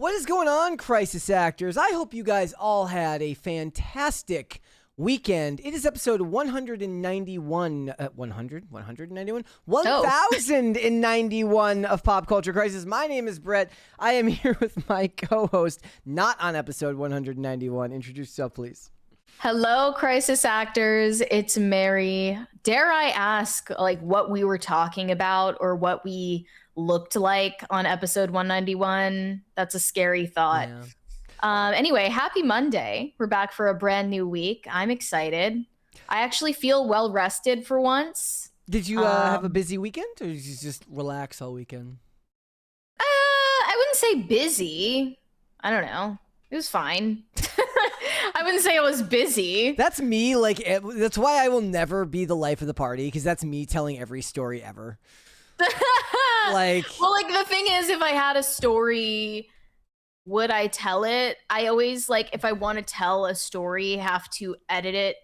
What is going on, crisis actors? I hope you guys all had a fantastic weekend. It is episode 191, 1091 of Pop Culture Crisis. My name is Brett. I am here with my co-host, not on episode 191. Introduce yourself, please. Hello, crisis actors. It's Mary. Dare I ask, like, what we were talking about or what we looked like on episode 191? That's a scary thought. Yeah. Anyway, happy Monday. We're back for a brand new week. I'm excited. I actually feel well rested for once. Did you have a busy weekend, or did you just relax all weekend? I wouldn't say busy. I don't know. It was fine. I wouldn't say I was busy. That's me. Like, that's why I will never be the life of the party, because that's me telling every story ever. Well, the thing is, if I had a story, would I tell it? I always, if I want to tell a story, have to edit it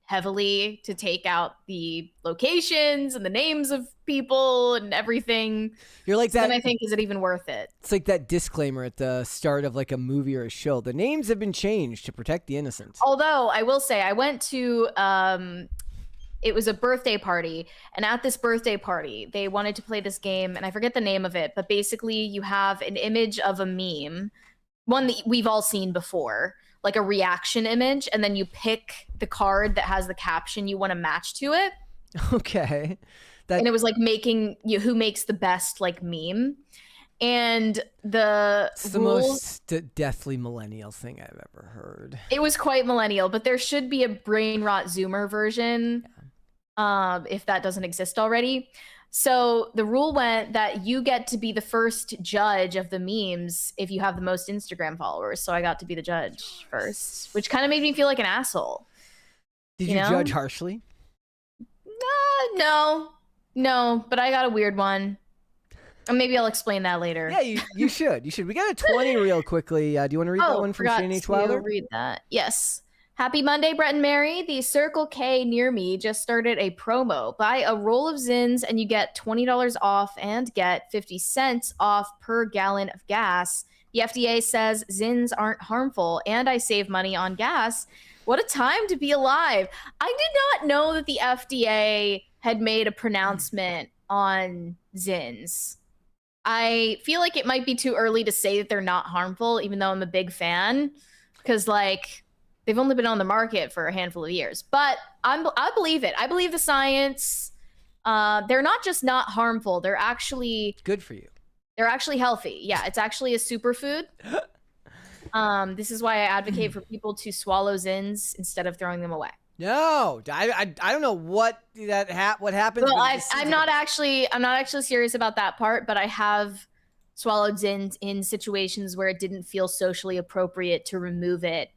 heavily to take out the locations and the names of people and everything. You're like that. Then I think, is it even worth it? It's like that disclaimer at the start of a movie or a show. The names have been changed to protect the innocent. Although I will say, I went to it was a birthday party, and at this birthday party, they wanted to play this game, and I forget the name of it, but basically you have an image of a meme, one that we've all seen before, like a reaction image, and then you pick the card that has the caption you want to match to it. Okay. And it was making who makes the best meme. And it's the most deathly millennial thing I've ever heard. It was quite millennial, but there should be a brain rot Zoomer version. If that doesn't exist already. So the rule went that you get to be the first judge of the memes if you have the most Instagram followers. So I got to be the judge first, which kind of made me feel like an asshole. Did you judge harshly? No, but I got a weird one. Maybe I'll explain that later. Yeah, you should. You should. We got a 20 real quickly. Do you want to read that one from Shane H. Wilder? Read that. Yes. Happy Monday, Brett and Mary. The Circle K near me just started a promo. Buy a roll of Zins and you get $20 off and get 50 cents off per gallon of gas. The FDA says Zins aren't harmful and I save money on gas. What a time to be alive. I did not know that the FDA had made a pronouncement on Zins. I feel like it might be too early to say that they're not harmful, even though I'm a big fan, because they've only been on the market for a handful of years. But I believe it. I believe the science. They're not just not harmful. They're actually good for you. They're actually healthy. Yeah, it's actually a superfood. This is why I advocate for people to swallow Zins instead of throwing them away. No, I don't know what happens. Well, I'm not actually serious about that part, but I have swallowed Zins in situations where it didn't feel socially appropriate to remove it.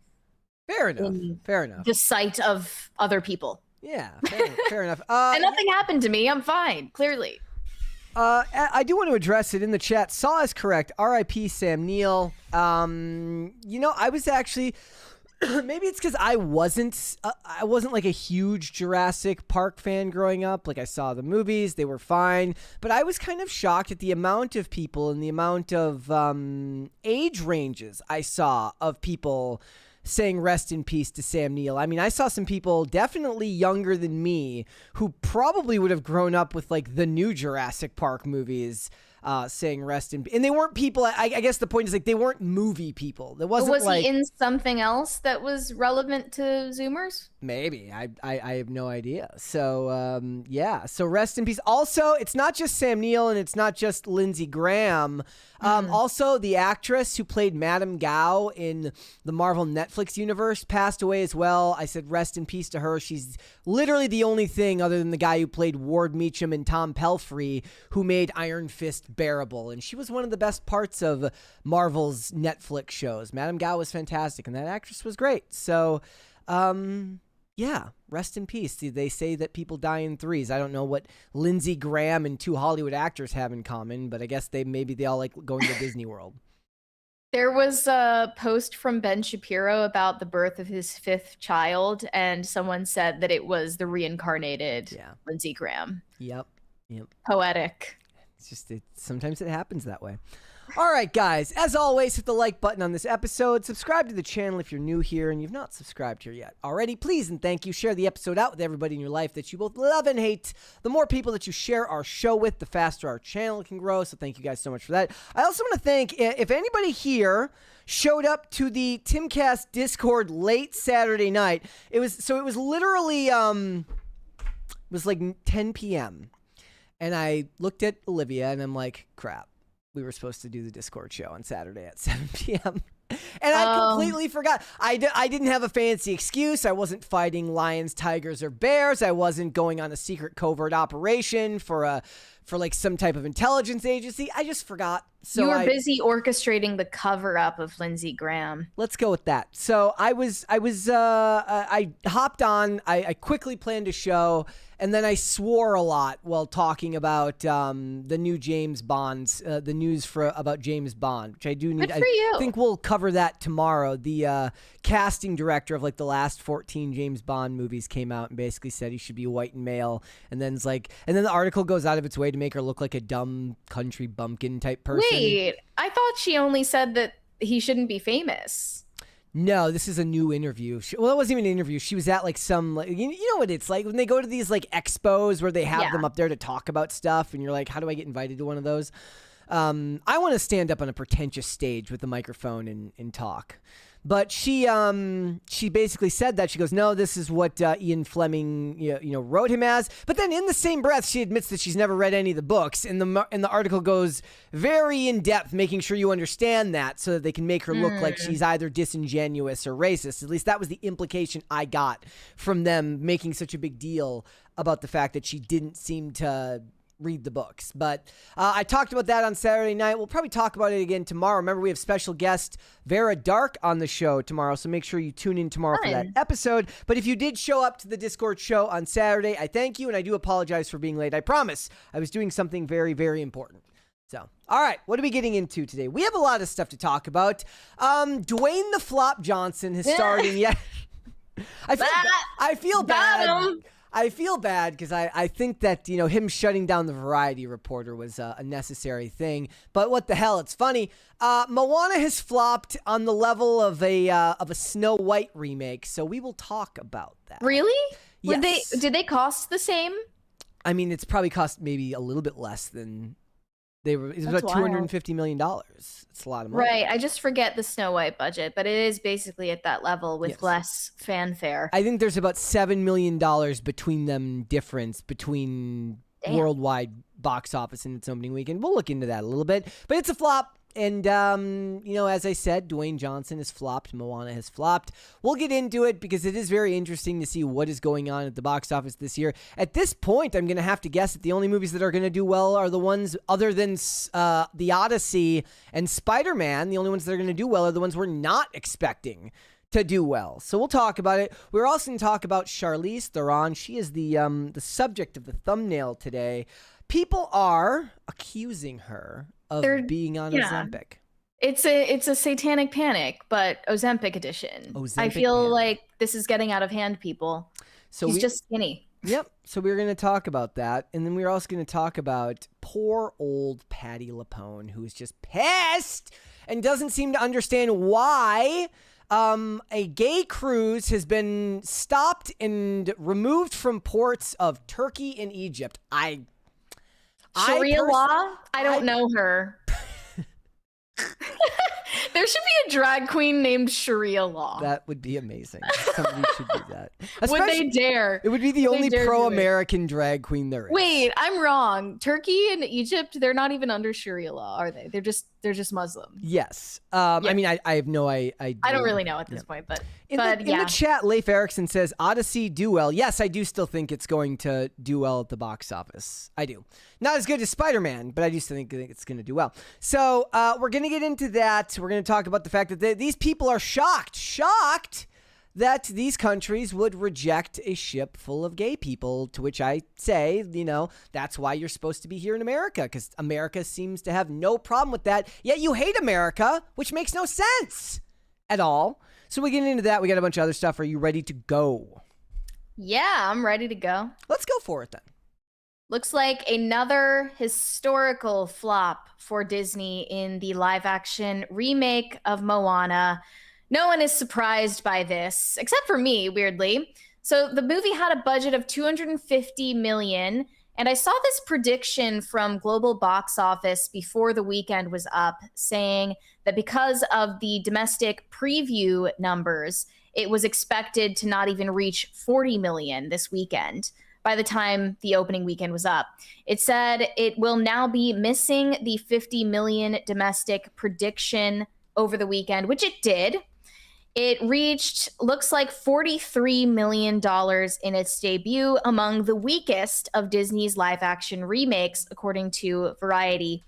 Fair enough. The sight of other people. Yeah, fair enough. And nothing happened to me. I'm fine, clearly. I do want to address it in the chat. Saw is correct. R.I.P. Sam Neill. I was actually... maybe it's because I wasn't like a huge Jurassic Park fan growing up. I saw the movies, they were fine, but I was kind of shocked at the amount of people and the amount of age ranges I saw of people saying rest in peace to Sam Neill. I mean, I saw some people definitely younger than me who probably would have grown up with the new Jurassic Park movies saying rest in peace. And they weren't people, I guess the point is they weren't movie people. There wasn't Was he in something else that was relevant to Zoomers? Maybe. I have no idea. So, yeah. So rest in peace. Also, it's not just Sam Neill and it's not just Lindsey Graham. Also, the actress who played Madame Gao in the Marvel Netflix universe passed away as well. I said rest in peace to her. She's literally the only thing other than the guy who played Ward Meacham and Tom Pelphrey who made Iron Fist bearable. And she was one of the best parts of Marvel's Netflix shows. Madame Gao was fantastic and that actress was great. So, yeah, rest in peace. They say that people die in threes. I don't know what Lindsey Graham and two Hollywood actors have in common, but I guess maybe they all like going to Disney World. There was a post from Ben Shapiro about the birth of his fifth child, and someone said that it was the reincarnated Lindsey Graham. Yep. Poetic. It's just sometimes it happens that way. All right, guys. As always, hit the like button on this episode. Subscribe to the channel if you're new here and you've not subscribed here yet already. Please and thank you. Share the episode out with everybody in your life that you both love and hate. The more people that you share our show with, the faster our channel can grow. So thank you guys so much for that. I also want to thank, if anybody here showed up to the Timcast Discord late Saturday night, it was literally it was like 10 p.m. and I looked at Olivia and I'm like, crap. We were supposed to do the Discord show on Saturday at 7 p.m. And I completely forgot. I didn't have a fancy excuse. I wasn't fighting lions, tigers, or bears. I wasn't going on a secret covert operation for like some type of intelligence agency. I just forgot. So you were busy orchestrating the cover up of Lindsey Graham. Let's go with that. So I hopped on. I quickly planned a show, and then I swore a lot while talking about the new James Bond's, the news about James Bond, which I do need. Good for you. I think we'll cover that tomorrow. The casting director of like the last 14 James Bond movies came out and basically said he should be white and male, and then the article goes out of its way to make her look like a dumb country bumpkin type person. Wait, I thought she only said that he shouldn't be famous. No, this is a new interview. Well, it wasn't even an interview. She was at like some, like, you know what it's like when they go to these like expos where they have them up there to talk about stuff, and you're like, how do I get invited to one of those? I want to stand up on a pretentious stage with a microphone and talk. But she basically said that. She goes, no, this is what Ian Fleming wrote him as. But then in the same breath, she admits that she's never read any of the books. And the article goes very in depth, making sure you understand that so that they can make her look like she's either disingenuous or racist. At least that was the implication I got from them making such a big deal about the fact that she didn't seem to read the books. But I talked about that on Saturday night. We'll probably talk about it again tomorrow. Remember, we have special guest Vera Dark on the show tomorrow, so make sure you tune in tomorrow for that episode. But if you did show up to the Discord show on Saturday, I thank you, and I do apologize for being late. I promise I was doing something very, very important. So, all right, what are we getting into today? We have a lot of stuff to talk about. Dwayne the Flop Johnson has starred in yet. I feel bad. I feel bad because I think that, him shutting down the Variety Reporter was a necessary thing. But what the hell? It's funny. Moana has flopped on the level of a Snow White remake, so we will talk about that. Really? Yes. Did they cost the same? I mean, it's probably cost maybe a little bit less than they were. It was about $250 million. It's a lot of money. Right. I just forget the Snow White budget, but it is basically at that level with less fanfare. I think there's about $7 million between them difference between worldwide box office and its opening weekend. We'll look into that a little bit, but it's a flop. And, as I said, Dwayne Johnson has flopped. Moana has flopped. We'll get into it because it is very interesting to see what is going on at the box office this year. At this point, I'm going to have to guess that the only movies that are going to do well are the ones other than The Odyssey and Spider-Man. The only ones that are going to do well are the ones we're not expecting to do well. So we'll talk about it. We're also going to talk about Charlize Theron. She is the subject of the thumbnail today. People are accusing her of being on Ozempic. It's a satanic panic, but Ozempic edition. I feel like this is getting out of hand, people. So he's just skinny. Yep. So we're going to talk about that. And then we're also going to talk about poor old Patti LuPone, who is just pissed and doesn't seem to understand why a gay cruise has been stopped and removed from ports of Turkey and Egypt. Sharia law? I don't know her. There should be a drag queen named Sharia law. That would be amazing. Somebody should do that. Would they dare? It would be the only pro-American drag queen there is. Wait, I'm wrong. Turkey and Egypt, they're not even under Sharia law, are they? They're just Muslim. Yes. I mean, I have no idea. I don't really know at this point, but in the chat, Leif Erickson says, Odyssey do well. Yes, I do still think it's going to do well at the box office. I do. Not as good as Spider-Man, but I do still think it's going to do well. So we're going to get into that. We're going to talk about the fact that these people are shocked that these countries would reject a ship full of gay people, to which I say, that's why you're supposed to be here in America, because America seems to have no problem with that, yet you hate America, which makes no sense at all. So we get into that. We got a bunch of other stuff. Are you ready to go? Yeah, I'm ready to go. Let's go for it then. Looks like another historical flop for Disney in the live action remake of Moana. No one is surprised by this, except for me, weirdly. So the movie had a budget of 250 million, and I saw this prediction from Global Box Office before the weekend was up, saying that because of the domestic preview numbers, it was expected to not even reach 40 million this weekend by the time the opening weekend was up. It said it will now be missing the 50 million domestic prediction over the weekend, which it did. It reached, looks like $43 million in its debut, among the weakest of Disney's live action remakes, according to Variety.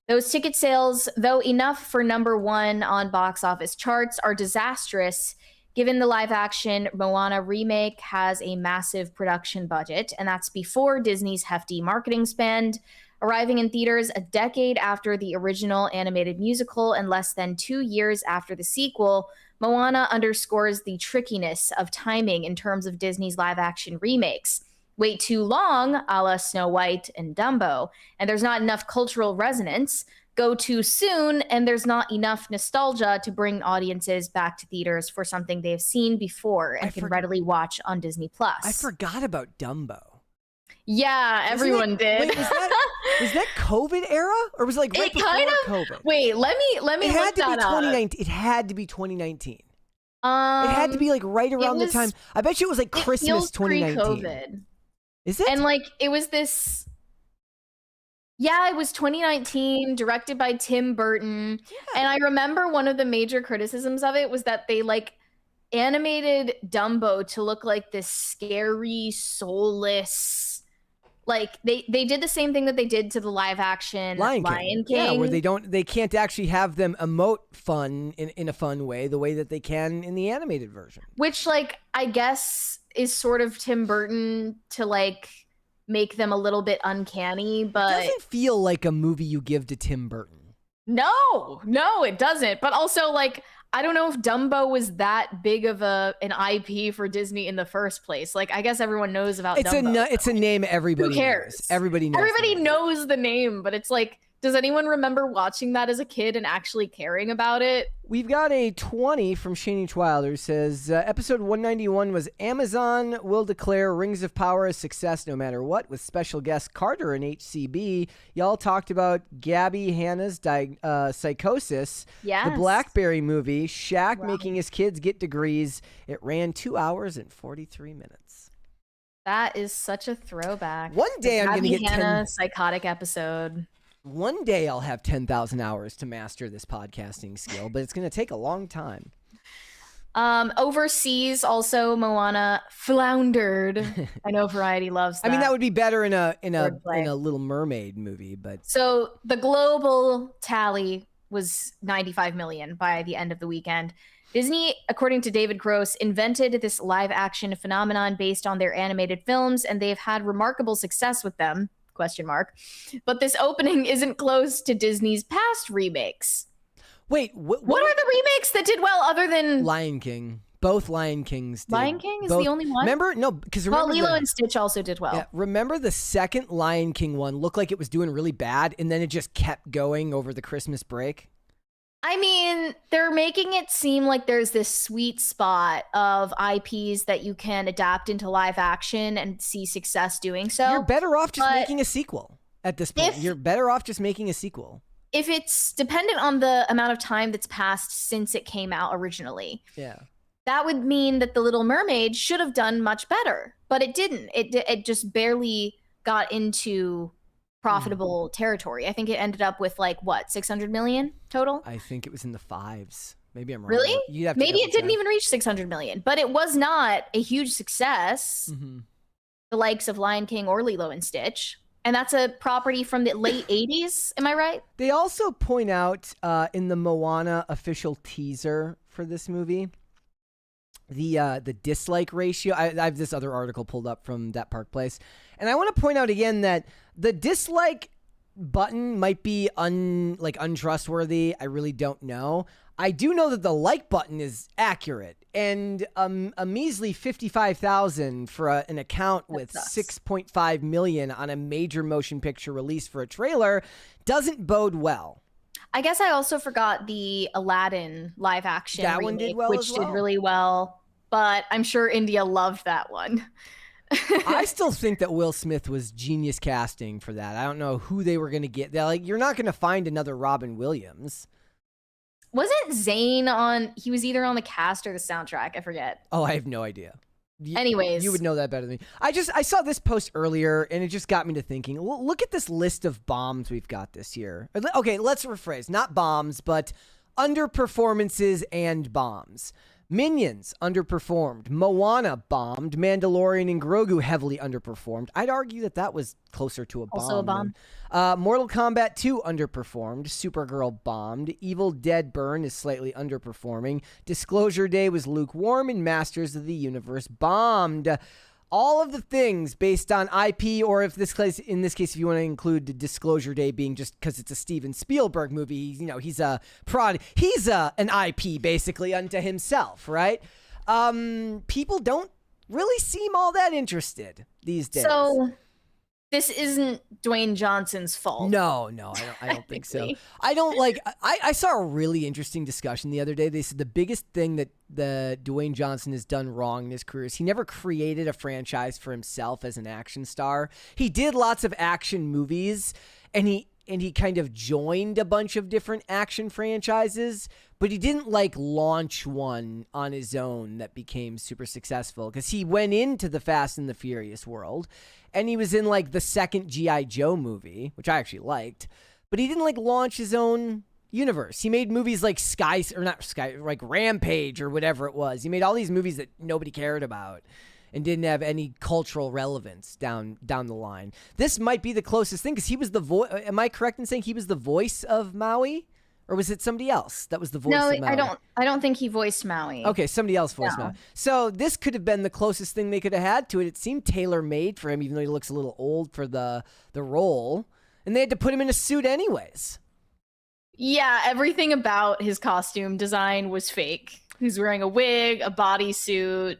Those ticket sales, though enough for #1 on box office charts, are disastrous given the live action Moana remake has a massive production budget, and that's before Disney's hefty marketing spend. Arriving in theaters a decade after the original animated musical and less than 2 years after the sequel, Moana underscores the trickiness of timing in terms of Disney's live action remakes. Wait too long, a la Snow White and Dumbo, and there's not enough cultural resonance. Go too soon, and there's not enough nostalgia to bring audiences back to theaters for something they've seen before and can readily watch on Disney+. I forgot about Dumbo. Yeah, everyone did. Wait, was that COVID era, or was it like right before COVID? Wait, let me It had look to be that up. 2019. It had to be 2019. It had to be like right around the time. I bet you it was like Christmas 2019. Pre-COVID. Is it? And like it was this. Yeah, it was 2019, directed by Tim Burton. Yeah. And I remember one of the major criticisms of it was that they like animated Dumbo to look like this scary, soulless. Like they did the same thing that they did to the live action Lion King. Yeah, where they can't actually have them emote fun in a fun way the way that they can in the animated version. Which like I guess is sort of Tim Burton to like make them a little bit uncanny, but it doesn't feel like a movie you give to Tim Burton. No, it doesn't. But also like I don't know if Dumbo was that big of an IP for Disney in the first place. Like, I guess everyone knows about Dumbo. It's a name everybody Who cares? knows. Everybody knows. Everybody knows the name, but it's like, does anyone remember watching that as a kid and actually caring about it? We've got a 20 from Shani Wilder, says, episode 191 was Amazon will declare Rings of Power a success no matter what, with special guest Carter and HCB. Y'all talked about Gabby Hanna's psychosis, yes. The Blackberry movie, Shaq making his kids get degrees. It ran 2 hours and 43 minutes. That is such a throwback. One day I'm going to get Hannah psychotic episode. One day I'll have 10,000 hours to master this podcasting skill, but it's going to take a long time. Overseas, also Moana floundered. I know Variety loves that. I mean, that would be better in a Little Mermaid movie, but so the global tally was 95 million by the end of the weekend. Disney, according to David Gross, invented this live action phenomenon based on their animated films, and they've had remarkable success with them. ? But this opening isn't close to Disney's past remakes. Wait, what are the remakes that did well other than Lion King? Both Lion Kings did. Lion King is the only one? Remember? No, because remember Lilo and Stitch also did well. Yeah, remember the second Lion King one looked like it was doing really bad, and then it just kept going over the Christmas break? I mean, they're making it seem like there's this sweet spot of IPs that you can adapt into live action and see success doing so. You're better off just making a sequel at this point. You're better off just making a sequel. If it's dependent on the amount of time that's passed since it came out originally. Yeah. That would mean that The Little Mermaid should have done much better, but it didn't. It just barely got into profitable territory. I think it ended up with like what, 600 million total? I think it was in the 5s. Maybe I'm wrong. Really? Maybe it didn't even reach 600 million, but it was not a huge success. Mm-hmm. The likes of Lion King or Lilo and Stitch. And that's a property from the late 80s, am I right? They also point out in the Moana official teaser for this movie, the dislike ratio. I have this other article pulled up from That Park Place, and I want to point out again that the dislike button might be untrustworthy. I really don't know. I do know that the like button is accurate, and a measly 55,000 for an account with 6.5 million on a major motion picture release for a trailer doesn't bode well. I guess I also forgot the Aladdin live action That remake, one did well which as well. did really well, but I'm sure India loved that one. I still think that Will Smith was genius casting for that. I don't know who they were going to get. They're like, you're not going to find another Robin Williams. Wasn't Zayn on? He was either on the cast or the soundtrack. I forget. Oh, I have no idea. Anyways, you would know that better than me. I saw this post earlier, and it just got me to thinking. Look at this list of bombs we've got this year. Okay, let's rephrase. Not bombs, but underperformances and bombs. Minions underperformed. Moana bombed. Mandalorian and Grogu heavily underperformed. I'd argue that was closer to a bomb. Also a bomb. Mortal Kombat 2 underperformed. Supergirl bombed. Evil Dead Burn is slightly underperforming. Disclosure Day was lukewarm, and Masters of the Universe bombed. All of the things based on IP, or in this case, if you want to include the Disclosure Day being just because it's a Steven Spielberg movie, he's a prod. He's an IP basically unto himself, right? People don't really seem all that interested these days. So this isn't Dwayne Johnson's fault. No, I don't think so. I don't like. I saw a really interesting discussion the other day. They said the biggest thing that the Dwayne Johnson has done wrong in his career is he never created a franchise for himself as an action star. He did lots of action movies, and he kind of joined a bunch of different action franchises, but he didn't like launch one on his own that became super successful, because he went into the Fast and the Furious world, and he was in like the second G.I. Joe movie, which I actually liked, but he didn't like launch his own universe. He made movies like like Rampage or whatever it was. He made all these movies that nobody cared about and didn't have any cultural relevance down the line. This might be the closest thing, because he was the voice. Am I correct in saying he was the voice of Maui? Or was it somebody else that was the voice of Maui? No, I don't think he voiced Maui. Okay, somebody else voiced Maui. So this could have been the closest thing they could have had to it. It seemed tailor-made for him, even though he looks a little old for the role. And they had to put him in a suit anyways. Yeah, everything about his costume design was fake. He's wearing a wig, a bodysuit.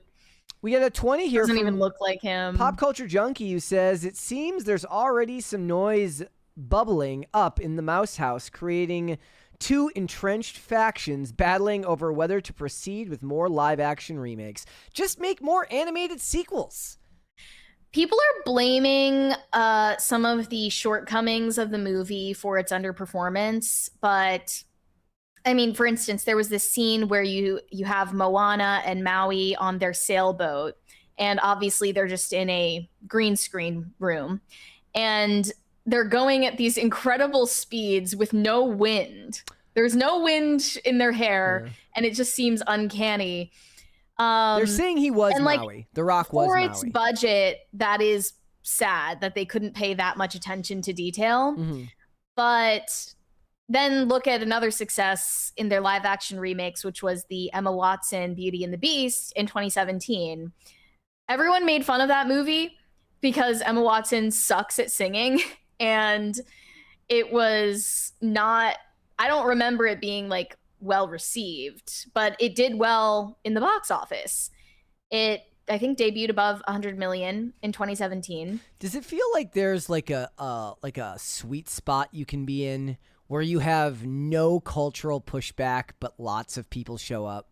We got a 20 here. Doesn't even look like him. Pop Culture Junkie, who says, it seems there's already some noise bubbling up in the Mouse House, creating two entrenched factions battling over whether to proceed with more live-action remakes. Just make more animated sequels. People are blaming some of the shortcomings of the movie for its underperformance, but I mean, for instance, there was this scene where you have Moana and Maui on their sailboat, and obviously they're just in a green screen room, and they're going at these incredible speeds with no wind. There's no wind in their hair, and it just seems uncanny. They're saying he was like, Maui. The Rock was Maui. Maui. For its budget, that is sad that they couldn't pay that much attention to detail. Mm-hmm. But then look at another success in their live action remakes, which was the Emma Watson Beauty and the Beast in 2017. Everyone made fun of that movie because Emma Watson sucks at singing, and it was not, I don't remember it being like well received, but it did well in the box office. It, I think, debuted above 100 million in 2017. Does it feel like there's like a sweet spot you can be in where you have no cultural pushback but lots of people show up?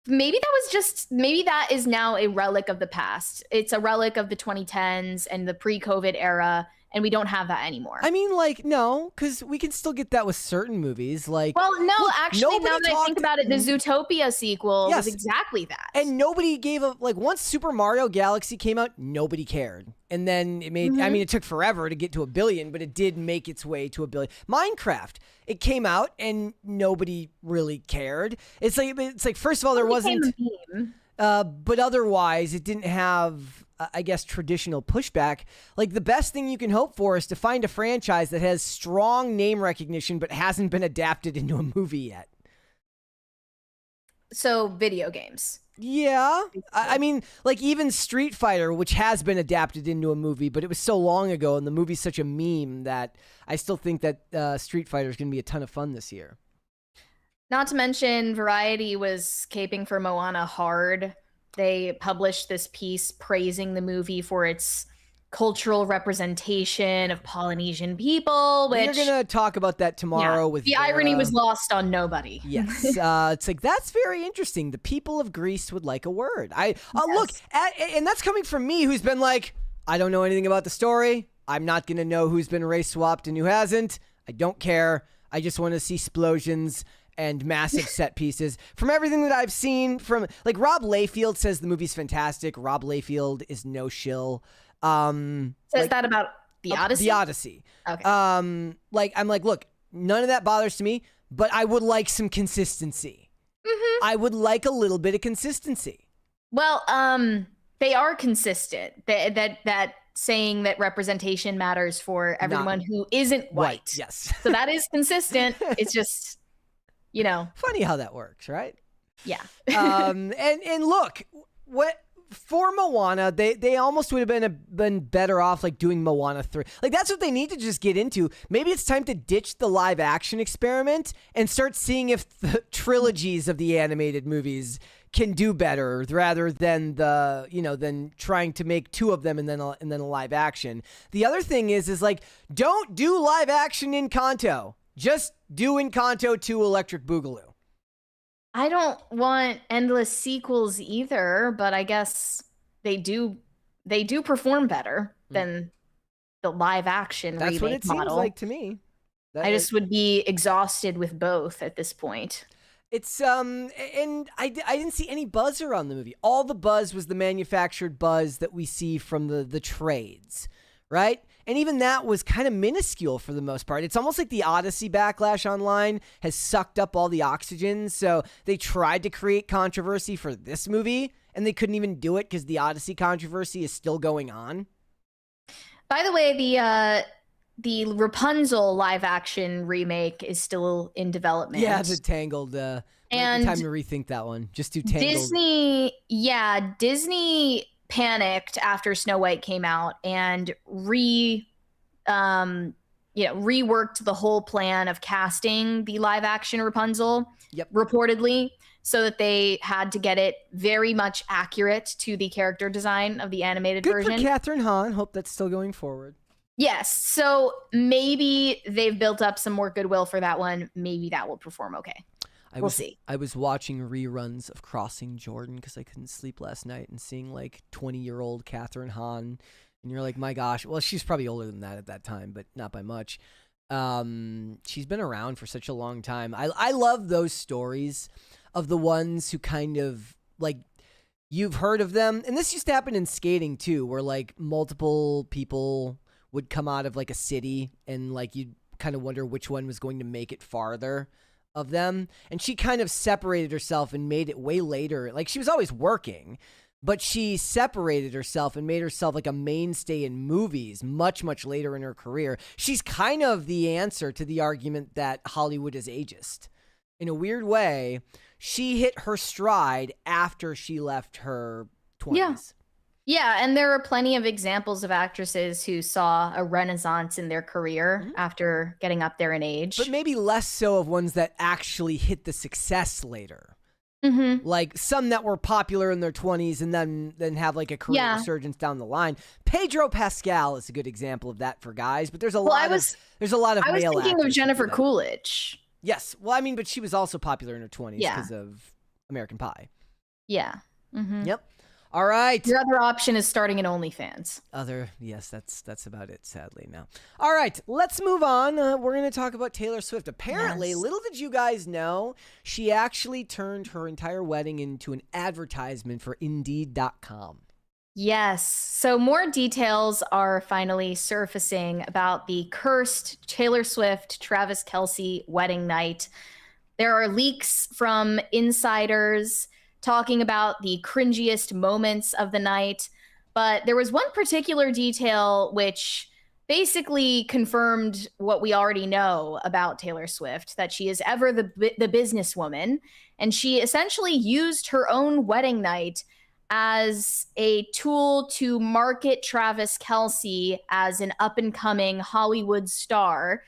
Maybe that is now a relic of the past. It's a relic of the 2010s and the pre-COVID era, and we don't have that anymore. I mean, like, no, because we can still get that with certain movies. Like, well, no, look, actually, now that I think about it, the Zootopia sequel was exactly that. And nobody gave a, like, once Super Mario Galaxy came out, nobody cared. And then it made, I mean, it took forever to get to 1 billion, but it did make its way to 1 billion. Minecraft, it came out and nobody really cared. It's like first of all, there wasn't, but otherwise it didn't have, I guess, traditional pushback. Like, the best thing you can hope for is to find a franchise that has strong name recognition but hasn't been adapted into a movie yet. So, video games. Yeah. I mean, like, even Street Fighter, which has been adapted into a movie, but it was so long ago and the movie's such a meme that I still think that Street Fighter is going to be a ton of fun this year. Not to mention, Variety was caping for Moana hard. They published this piece praising the movie for its cultural representation of Polynesian people, which We're gonna talk about that tomorrow. With the irony was lost on nobody. Yes, it's like that's very interesting. The people of Greece would like a word. Look, and that's coming from me, who's been like, I don't know anything about the story. I'm not gonna know who's been race swapped and who hasn't. I don't care. I just want to see explosions and massive set pieces. From everything that I've seen, from like Rob Layfield says the movie's fantastic. Rob Layfield is no shill. Says that about the Odyssey? The Odyssey. Okay. I'm like, look, none of that bothers to me, but I would like some consistency. Mm-hmm. I would like a little bit of consistency. Well, they are consistent. That saying that representation matters for everyone who isn't white. Yes. So that is consistent. It's just, funny how that works, right? Yeah. And look, for Moana, they almost would have been better off like doing Moana 3. Like that's what they need to just get into. Maybe it's time to ditch the live action experiment and start seeing if the trilogies of the animated movies can do better rather than than trying to make two of them and then a live action. The other thing is like, don't do live action in Encanto. Just do Encanto 2 Electric Boogaloo. I don't want endless sequels either, but I guess they do perform better than the live action remake model. That's what it seems like to me. I just would be exhausted with both at this point. It's and I didn't see any buzz around the movie. All the buzz was the manufactured buzz that we see from the trades, right? And even that was kind of minuscule for the most part. It's almost like the Odyssey backlash online has sucked up all the oxygen. So they tried to create controversy for this movie, and they couldn't even do it because the Odyssey controversy is still going on. By the way, the Rapunzel live action remake is still in development. Yeah, the Tangled. And time to rethink that one. Just do Tangled. Disney panicked after Snow White came out and reworked the whole plan of casting the live action Rapunzel. Yep. Reportedly, so that they had to get it very much accurate to the character design of the animated version. Good for Catherine Hahn. Hope that's still going forward. Yes. So maybe they've built up some more goodwill for that one. Maybe that will perform okay. We'll see. I was watching reruns of Crossing Jordan because I couldn't sleep last night and seeing like 20-year-old Catherine Hahn. And you're like, my gosh. Well, she's probably older than that at that time, but not by much. She's been around for such a long time. I love those stories of the ones who kind of like, you've heard of them. And this used to happen in skating too, where like multiple people would come out of like a city and like you'd kind of wonder which one was going to make it farther of them. And she kind of separated herself and made it way later. Like she was always working, but she separated herself and made herself like a mainstay in movies much, much later in her career. She's kind of the answer to the argument that Hollywood is ageist. In a weird way, she hit her stride after she left her 20s. Yeah, and there are plenty of examples of actresses who saw a renaissance in their career after getting up there in age. But maybe less so of ones that actually hit the success later. Mm-hmm. Like some that were popular in their 20s and then have like a career resurgence down the line. Pedro Pascal is a good example of that for guys, but there's a lot of male actors. I was thinking of Jennifer Coolidge. Yes. Well, I mean, but she was also popular in her 20s because of American Pie. Yeah. Mm-hmm. Yep. All right. Your other option is starting an OnlyFans. Yes, that's about it, sadly, now. All right, let's move on. We're going to talk about Taylor Swift. Apparently, little did you guys know, she actually turned her entire wedding into an advertisement for Indeed.com. Yes. So more details are finally surfacing about the cursed Taylor Swift, Travis Kelce wedding night. There are leaks from insiders talking about the cringiest moments of the night. But there was one particular detail which basically confirmed what we already know about Taylor Swift, that she is ever the businesswoman. And she essentially used her own wedding night as a tool to market Travis Kelce as an up-and-coming Hollywood star,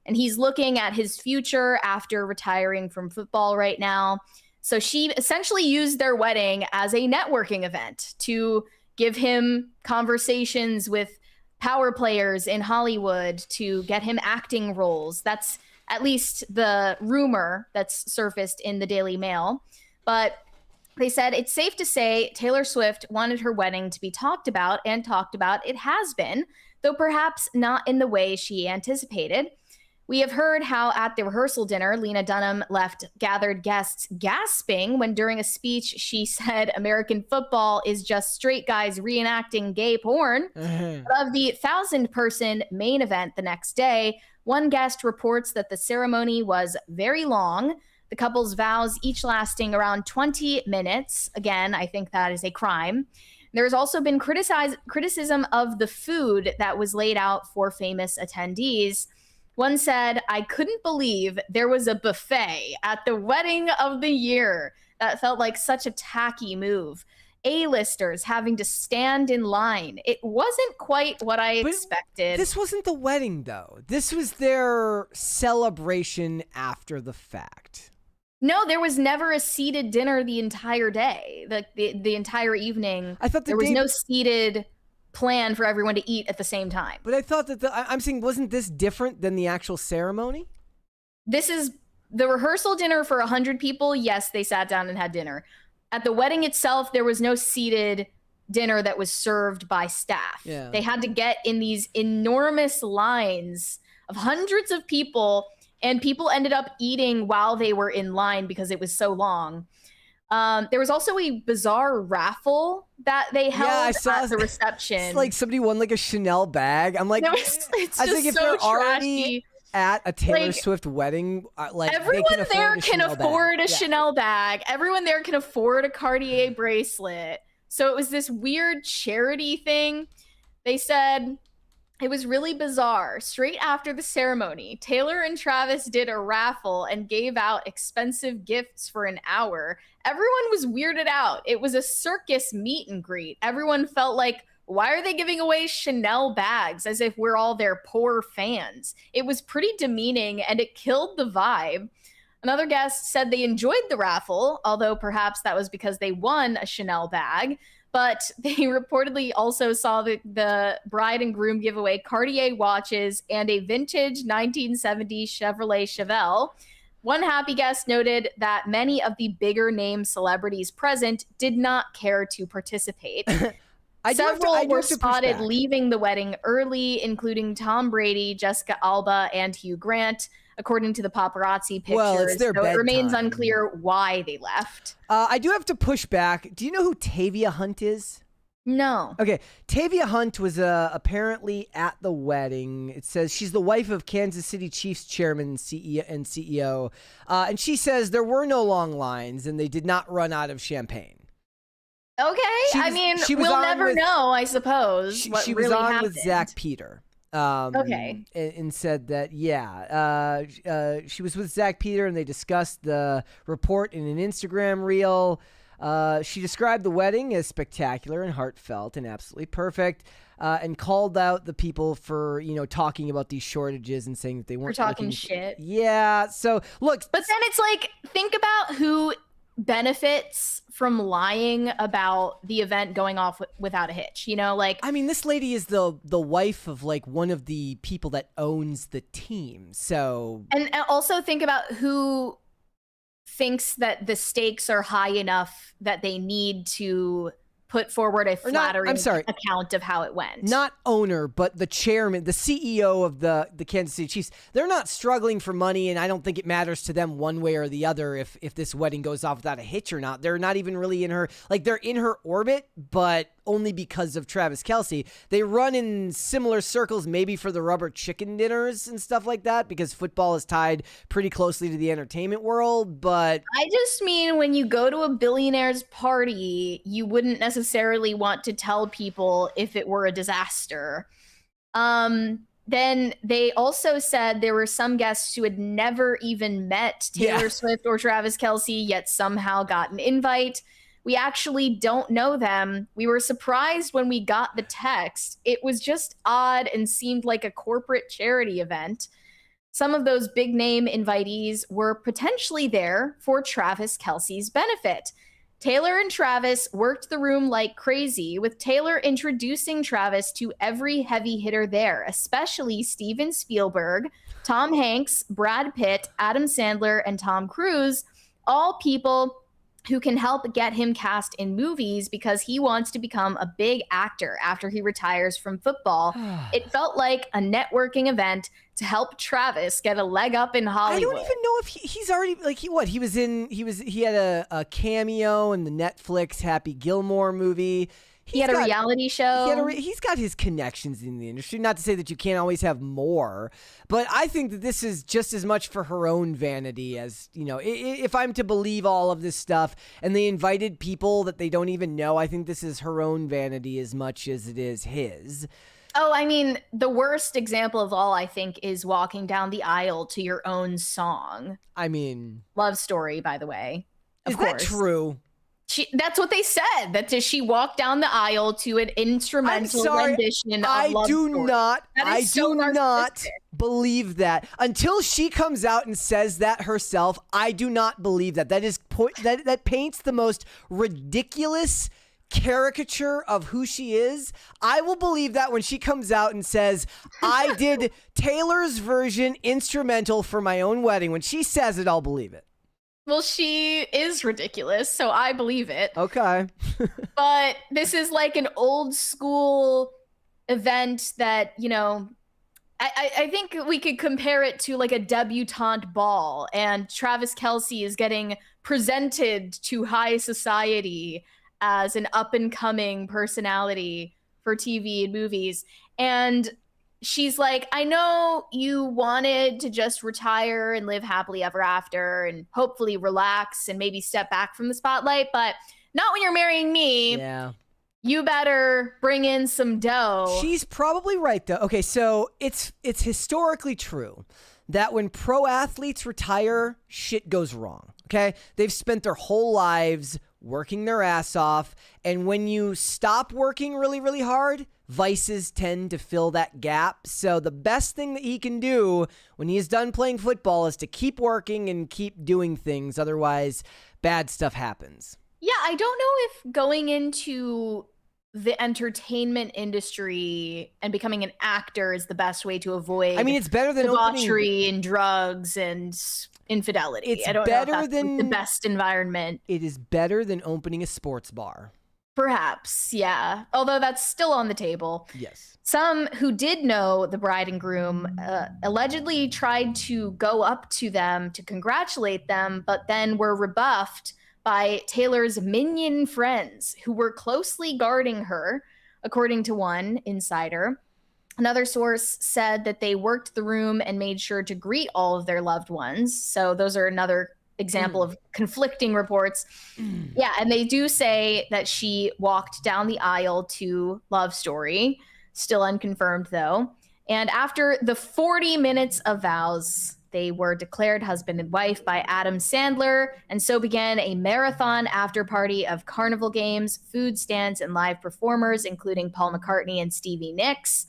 and he's looking at his future after retiring from football right now. So she essentially used their wedding as a networking event to give him conversations with power players in Hollywood to get him acting roles. That's at least the rumor that's surfaced in the Daily Mail. But they said it's safe to say Taylor Swift wanted her wedding to be talked about, and talked about it has been, though perhaps not in the way she anticipated. We have heard how at the rehearsal dinner, Lena Dunham left gathered guests gasping when during a speech she said American football is just straight guys reenacting gay porn. Of the 1,000-person main event the next day, one guest reports that the ceremony was very long, the couple's vows each lasting around 20 minutes. Again, I think that is a crime. There's also been criticism of the food that was laid out for famous attendees. One said, I couldn't believe there was a buffet at the wedding of the year. That felt like such a tacky move. A-listers having to stand in line. It wasn't quite what I expected. This wasn't the wedding, though. This was their celebration after the fact. No, there was never a seated dinner the entire day. The entire evening. I thought there was no seated plan for everyone to eat at the same time. But I thought that I'm saying, wasn't this different than the actual ceremony? This is the rehearsal dinner for 100 people. Yes, they sat down and had dinner. At the wedding itself, there was no seated dinner that was served by staff. Yeah. They had to get in these enormous lines of hundreds of people, and people ended up eating while they were in line because it was so long. There was also a bizarre raffle that they held at the reception. It's like somebody won like a Chanel bag. I'm like, it's I think if so they're trashy. Already at a Taylor Like, Swift wedding, like everyone there can afford a Yeah. Chanel bag. Everyone there can afford a Cartier bracelet. So it was this weird charity thing. They said it was really bizarre. Straight after the ceremony, Taylor and Travis did a raffle and gave out expensive gifts for an hour. Everyone was weirded out. It was a circus meet and greet. Everyone felt like, why are they giving away Chanel bags as if we're all their poor fans? It was pretty demeaning, and it killed the vibe. Another guest said they enjoyed the raffle, although perhaps that was because they won a Chanel bag. But they reportedly also saw the bride and groom give away Cartier watches and a vintage 1970s Chevrolet Chevelle. One happy guest noted that many of the bigger name celebrities present did not care to participate. Several were spotted leaving the wedding early, including Tom Brady, Jessica Alba, and Hugh Grant, according to the paparazzi pictures. Well, it's their bedtime. It remains unclear why they left. I do have to push back. Do you know who Tavia Hunt is? No. Okay, Tavia Hunt was apparently at the wedding. It says she's the wife of Kansas City Chiefs chairman and CEO. And she says there were no long lines and they did not run out of champagne. Okay, we'll never know, I suppose. She really was on happened. with Zach Peter. Okay. And said that, she was with Zach Peter and they discussed the report in an Instagram reel. She described the wedding as spectacular and heartfelt and absolutely perfect, and called out the people for, talking about these shortages and saying that they weren't talking shit. Yeah. So look, but then it's like, think about who benefits from lying about the event going off without a hitch, this lady is the wife of like one of the people that owns the team. So, and also think about who thinks that the stakes are high enough that they need to put forward a flattering account of how it went. Not owner, but the chairman, the CEO of the Kansas City Chiefs. They're not struggling for money, and I don't think it matters to them one way or the other if this wedding goes off without a hitch or not. They're not even really in her, they're in her orbit, but only because of Travis Kelce. They run in similar circles, maybe for the rubber chicken dinners and stuff like that, because football is tied pretty closely to the entertainment world, but... I just mean when you go to a billionaire's party, you wouldn't necessarily want to tell people if it were a disaster. Then they also said there were some guests who had never even met Taylor Swift or Travis Kelce, yet somehow got an invite. We actually don't know them. We were surprised when we got the text. It was just odd and seemed like a corporate charity event. Some of those big name invitees were potentially there for Travis Kelce's benefit. Taylor and Travis worked the room like crazy, with Taylor introducing Travis to every heavy hitter there, especially Steven Spielberg, Tom Hanks, Brad Pitt, Adam Sandler, and Tom Cruise, all people who can help get him cast in movies because he wants to become a big actor after he retires from football. It felt like a networking event to help Travis get a leg up in Hollywood. I don't even know if he's already like he had a cameo in the Netflix Happy Gilmore movie. He had a reality show. He's got his connections in the industry. Not to say that you can't always have more, but I think that this is just as much for her own vanity as, you know, if I'm to believe all of this stuff and they invited people that they don't even know, I think this is her own vanity as much as it is his. Oh, I mean, the worst example of all, I think, is walking down the aisle to your own song. I mean, Love Story, by the way. Is that true? That's what they said. That she walked down the aisle to an instrumental rendition of Love Story. I do not believe that. Until she comes out and says that herself, I do not believe that. That paints the most ridiculous caricature of who she is. I will believe that when she comes out and says, I did Taylor's version instrumental for my own wedding. When she says it, I'll believe it. Well, she is ridiculous, so I believe it. Okay. But this is like an old school event that, you know, I think we could compare it to like a debutante ball, and Travis Kelce is getting presented to high society as an up-and-coming personality for TV and movies. And she's like, I know you wanted to just retire and live happily ever after and hopefully relax and maybe step back from the spotlight, but not when you're marrying me. Yeah. You better bring in some dough. She's probably right, though. Okay, so it's historically true that when pro athletes retire, shit goes wrong, okay? They've spent their whole lives working their ass off, and when you stop working really, really hard, vices tend to fill that gap. So the best thing that he can do when he is done playing football is to keep working and keep doing things. Otherwise, bad stuff happens. Yeah, I don't know if going into the entertainment industry and becoming an actor is the best way to avoid. I mean, it's better than debauchery and drugs and infidelity. I don't know if that's the best environment. It is better than opening a sports bar. Perhaps, yeah. Although that's still on the table. Yes. Some who did know the bride and groom allegedly tried to go up to them to congratulate them, but then were rebuffed by Taylor's minion friends who were closely guarding her, according to one insider. Another source said that they worked the room and made sure to greet all of their loved ones. So those are another example of conflicting reports. Yeah, and they do say that she walked down the aisle to Love Story, still unconfirmed though. And after the 40 minutes of vows, they were declared husband and wife by Adam Sandler, and so began a marathon after party of carnival games, food stands, and live performers, including Paul McCartney and Stevie Nicks.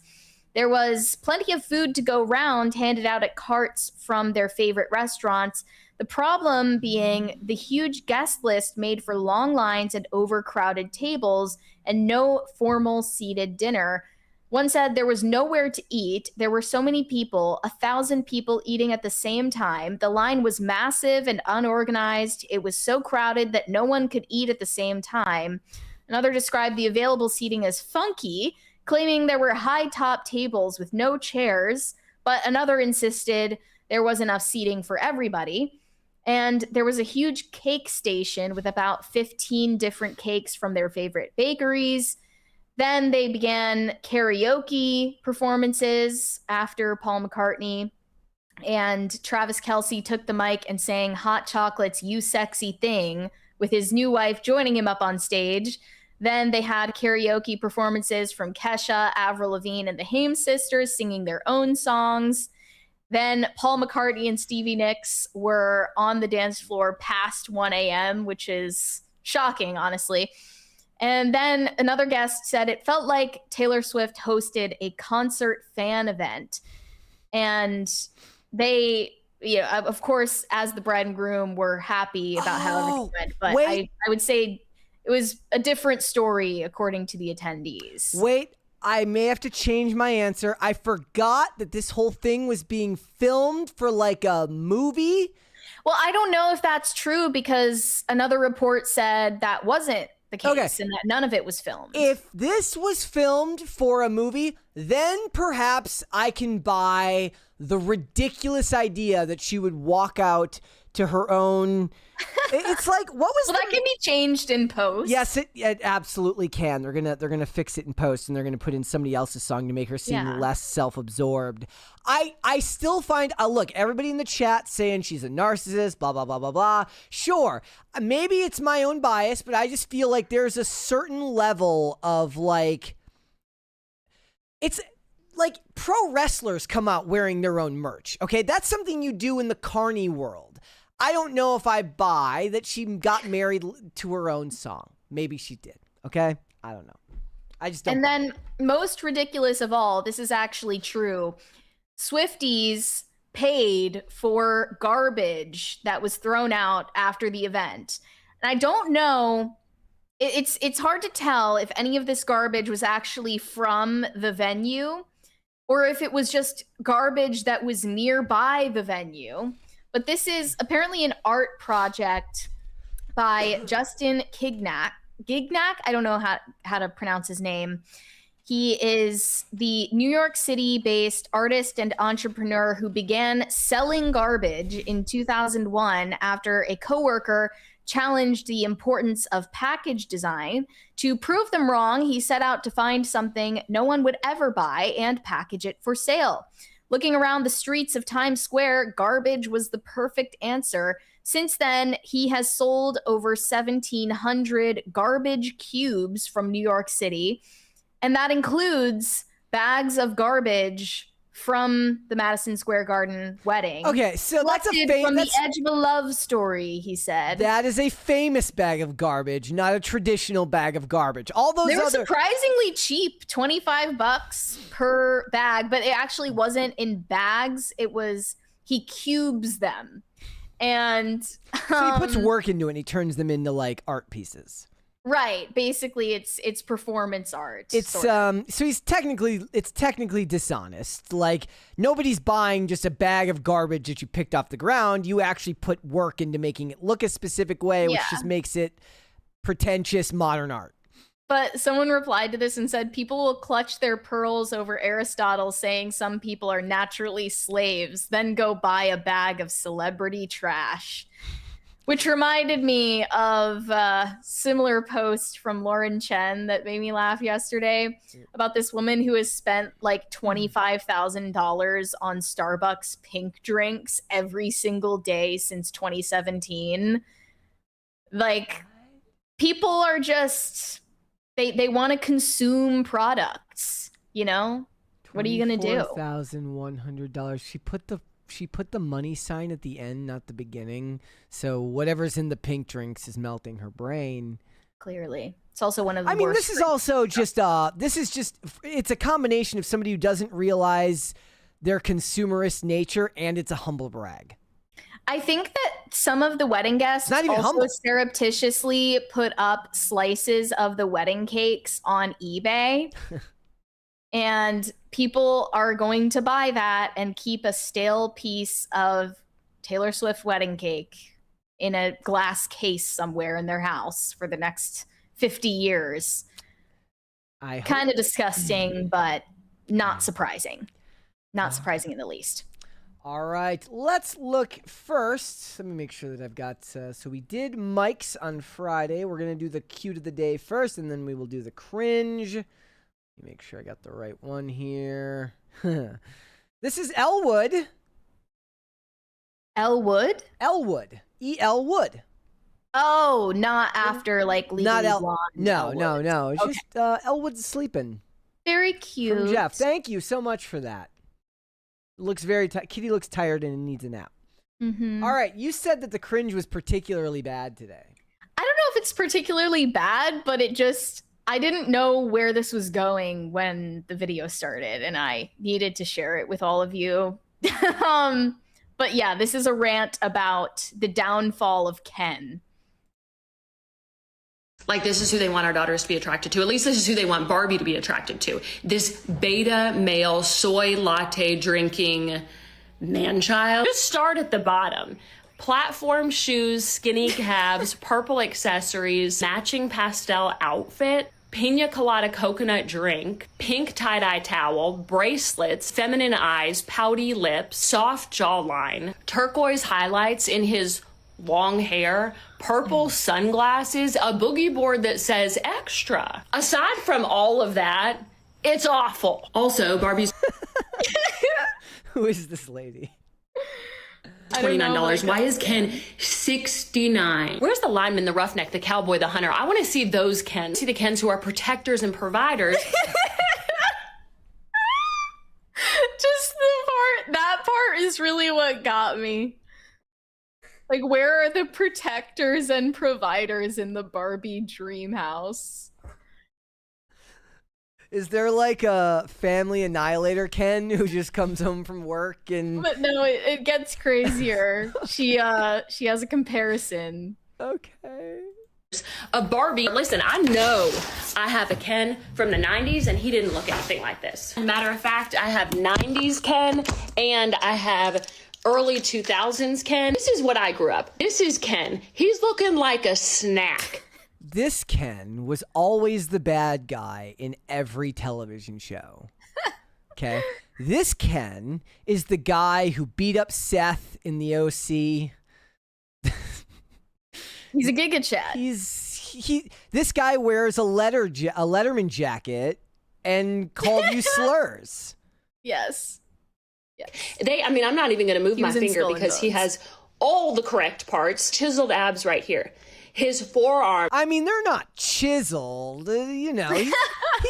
There was plenty of food to go round, handed out at carts from their favorite restaurants. The problem being the huge guest list made for long lines and overcrowded tables and no formal seated dinner. One said there was nowhere to eat. There were so many people, 1,000 people eating at the same time. The line was massive and unorganized. It was so crowded that no one could eat at the same time. Another described the available seating as funky, claiming there were high top tables with no chairs, but another insisted there was enough seating for everybody. And there was a huge cake station with about 15 different cakes from their favorite bakeries. Then they began karaoke performances after Paul McCartney, and Travis Kelce took the mic and sang Hot Chocolate's You Sexy Thing with his new wife joining him up on stage. Then they had karaoke performances from Kesha, Avril Lavigne, and the Haim sisters singing their own songs. Then Paul McCartney and Stevie Nicks were on the dance floor past 1 a.m., which is shocking, honestly. And then another guest said it felt like Taylor Swift hosted a concert fan event. And they, of course, as the bride and groom were happy about how everything went, but wait. I would say it was a different story according to the attendees. Wait, I may have to change my answer. I forgot that this whole thing was being filmed for like a movie. Well, I don't know if that's true because another report said that wasn't the case and that none of it was filmed. If this was filmed for a movie, then perhaps I can buy the ridiculous idea that she would walk out to her own. It's like, what was that can be changed in post. Yes, it absolutely can. They're gonna fix it in post, and they're gonna put in somebody else's song to make her seem less self-absorbed. I still find look, everybody in the chat saying she's a narcissist, blah blah blah blah blah. Sure, maybe it's my own bias, but I just feel like there's a certain level of like, it's like pro wrestlers come out wearing their own merch. Okay, that's something you do in the carny world. I don't know if I buy that she got married to her own song. Maybe she did. Okay? I don't know. I just don't. And then most ridiculous of all, this is actually true. Swifties paid for garbage that was thrown out after the event. And I don't know, it's hard to tell if any of this garbage was actually from the venue or if it was just garbage that was nearby the venue. But this is apparently an art project by Justin Gignac. I don't know how to pronounce his name. He is the New York City-based artist and entrepreneur who began selling garbage in 2001 after a coworker challenged the importance of package design. To prove them wrong, he set out to find something no one would ever buy and package it for sale. Looking around the streets of Times Square, garbage was the perfect answer. Since then, he has sold over 1,700 garbage cubes from New York City, and that includes bags of garbage from the Madison Square Garden wedding. Okay, so that's from the edge of a love story, he said. That is a famous bag of garbage, not a traditional bag of garbage. All those they were surprisingly cheap, $25 per bag, but it actually wasn't in bags. It was, he cubes them. And so he puts work into it and he turns them into like art pieces. Right. Basically, it's performance art. It's so it's technically dishonest. Like, nobody's buying just a bag of garbage that you picked off the ground. You actually put work into making it look a specific way, which just makes it pretentious modern art. But someone replied to this and said, people will clutch their pearls over Aristotle saying some people are naturally slaves, then go buy a bag of celebrity trash. Which reminded me of a similar post from Lauren Chen that made me laugh yesterday about this woman who has spent like $25,000 on Starbucks pink drinks every single day since 2017. Like, people are just, they want to consume products, you know? What are you going to do? $24,100. She put the money sign at the end, not the beginning. So whatever's in the pink drinks is melting her brain. Clearly. It's also one of the worst. I mean, this is also just, it's a combination of somebody who doesn't realize their consumerist nature, and it's a humble brag. I think that some of the wedding guests also surreptitiously put up slices of the wedding cakes on eBay. And people are going to buy that and keep a stale piece of Taylor Swift wedding cake in a glass case somewhere in their house for the next 50 years. Kind of disgusting, but not surprising. Not surprising in the least. All right, let's look first. Let me make sure that I've got, so we did Mike's on Friday. We're going to do the cute of the day first, and then we will do the cringe. Make sure I got the right one here. This is Elwood. Elwood? Elwood. E.L. Wood. Oh, not after like Legally Blonde. No. It's just Elwood's sleeping. Very cute. From Jeff. Thank you so much for that. Looks very Kitty looks tired and needs a nap. Mm-hmm. All right, you said that the cringe was particularly bad today. I don't know if it's particularly bad, but I didn't know where this was going when the video started, and I needed to share it with all of you But yeah, this is a rant about the downfall of Ken. Like, this is who they want our daughters to be attracted to. At least this is who they want Barbie to be attracted to. This beta male soy latte drinking man-child. Just start at the bottom. Platform shoes, skinny calves, purple accessories, matching pastel outfit, pina colada coconut drink, pink tie-dye towel, bracelets, feminine eyes, pouty lips, soft jawline, turquoise highlights in his long hair, purple sunglasses, a boogie board that says extra. Aside from all of that, it's awful. Also, Barbie's Who is this lady? $29. Why is Ken $69? Where's the lineman, the roughneck, the cowboy, the hunter? I want to see those Kens. See the Kens who are protectors and providers. Just that part is really what got me. Like, where are the protectors and providers in the Barbie dream house? Is there like a family annihilator Ken who just comes home from work and... But no, it gets crazier. She has a comparison. Okay. A Barbie. Listen, I know I have a Ken from the 90s and he didn't look anything like this. Matter of fact, I have 90s Ken and I have early 2000s Ken. This is what I grew up. This is Ken. He's looking like a snack. This Ken was always the bad guy in every television show. Okay? This Ken is the guy who beat up Seth in the OC. He's a Giga Chat. This guy wears a Letterman jacket and called you slurs. Yes. Yes. I'm not even going to move my finger because he has has all the correct parts. Chiseled abs right here. His forearm. I mean, they're not chiseled. You know, he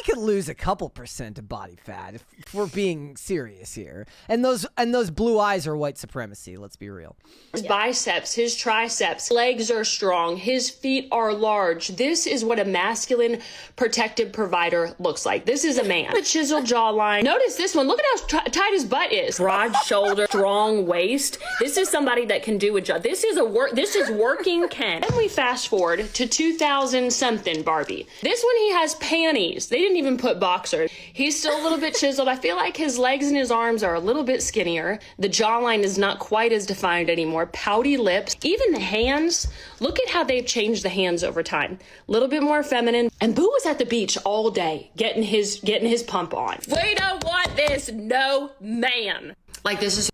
could lose a couple % of body fat if we're being serious here. And those blue eyes are white supremacy. Let's be real. His biceps, his triceps, legs are strong. His feet are large. This is what a masculine protective provider looks like. This is a man. A chiseled jawline. Notice this one. Look at how tight his butt is. Broad shoulder, strong waist. This is somebody that can do a job. This is working Ken. Then we fast forward to 2000 something Barbie. This one, he has panties. They didn't even put boxers. He's still a little bit chiseled. I feel like his legs and his arms are a little bit skinnier. The jawline is not quite as defined anymore. Pouty lips. Even the hands. Look at how they've changed the hands over time. A little bit more feminine. And Boo was at the beach all day getting his pump on. We don't want this, no man. Like, this is...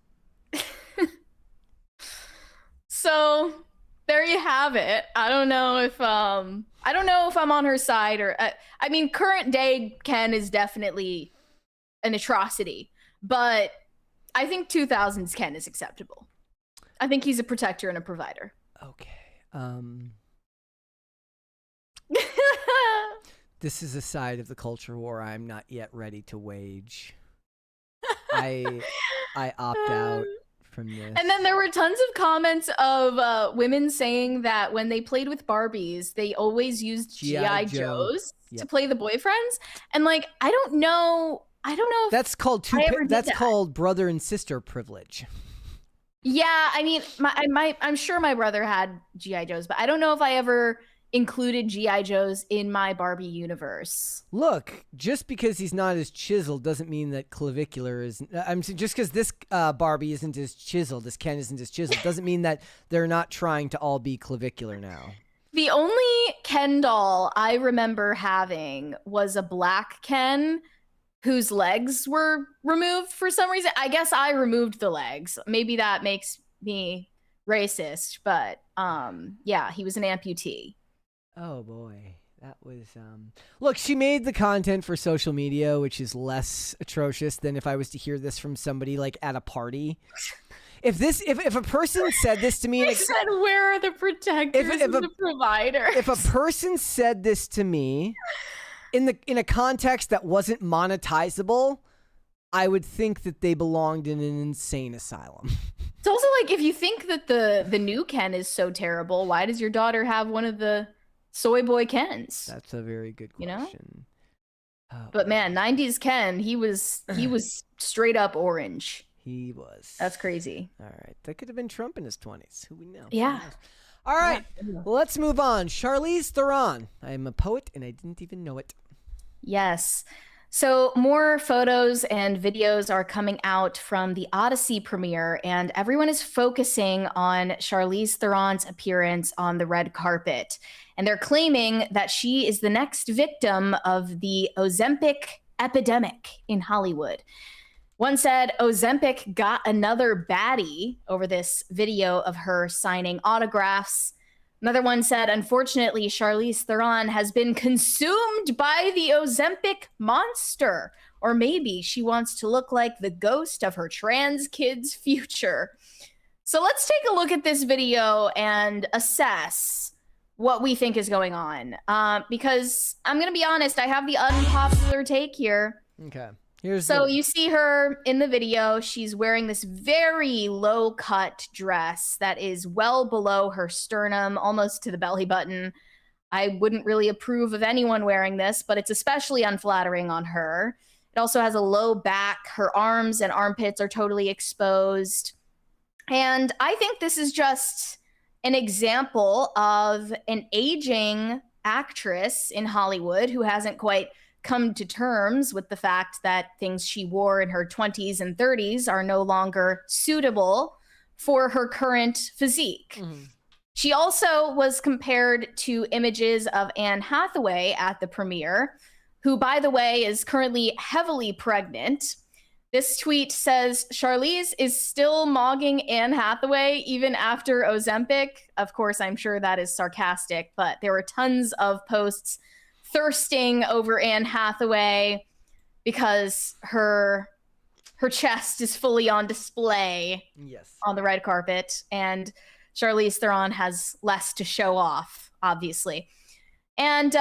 So there you have it. I don't know if I'm on her side or I mean, current day Ken is definitely an atrocity, but I think 2000s Ken is acceptable. I think he's a protector and a provider. Okay. This is a side of the culture war I'm not yet ready to wage. I opt out from this. And then there were tons of comments of women saying that when they played with Barbies, they always used G.I. Joes to play the boyfriends. And like, I don't know if that's called called brother and sister privilege. Yeah, I mean, I'm sure my brother had G.I. Joes, but I don't know if I ever included G.I. Joes in my Barbie universe. Look, just because he's not as chiseled doesn't mean that clavicular is... just because this Barbie isn't as chiseled, this Ken isn't as chiseled, doesn't mean that they're not trying to all be clavicular now. The only Ken doll I remember having was a black Ken whose legs were removed for some reason. I guess I removed the legs. Maybe that makes me racist, but yeah, he was an amputee. Oh boy, that was look, she made the content for social media, which is less atrocious than if I was to hear this from somebody like at a party. If a person said this to me, I said, where are the protectors and the providers? If a person said this to me in a context that wasn't monetizable, I would think that they belonged in an insane asylum. It's also like, if you think that the new Ken is so terrible, why does your daughter have one of the soy boy Kens? That's a very good question. But man, 90s Ken, he was straight up orange. He was. That's crazy. All right. That could have been Trump in his 20s. Who we know? Yeah. All right. Well, let's move on. Charlize Theron. I am a poet and I didn't even know it. Yes. So more photos and videos are coming out from the Odyssey premiere, and everyone is focusing on Charlize Theron's appearance on the red carpet. And they're claiming that she is the next victim of the Ozempic epidemic in Hollywood. One said Ozempic got another baddie over this video of her signing autographs. Another one said, unfortunately, Charlize Theron has been consumed by the Ozempic monster. Or maybe she wants to look like the ghost of her trans kid's future. So let's take a look at this video and assess what we think is going on. Because I'm going to be honest, I have the unpopular take here. Okay. You see her in the video. She's wearing this very low cut dress that is well below her sternum, almost to the belly button. I wouldn't really approve of anyone wearing this, but it's especially unflattering on her. It also has a low back. Her arms and armpits are totally exposed. And I think this is just an example of an aging actress in Hollywood who hasn't quite come to terms with the fact that things she wore in her 20s and 30s are no longer suitable for her current physique. Mm-hmm. She also was compared to images of Anne Hathaway at the premiere, who, by the way, is currently heavily pregnant. This tweet says, Charlize is still mogging Anne Hathaway even after Ozempic. Of course, I'm sure that is sarcastic, but there were tons of posts thirsting over Anne Hathaway because her chest is fully on display on the red carpet, and Charlize Theron has less to show off, obviously. And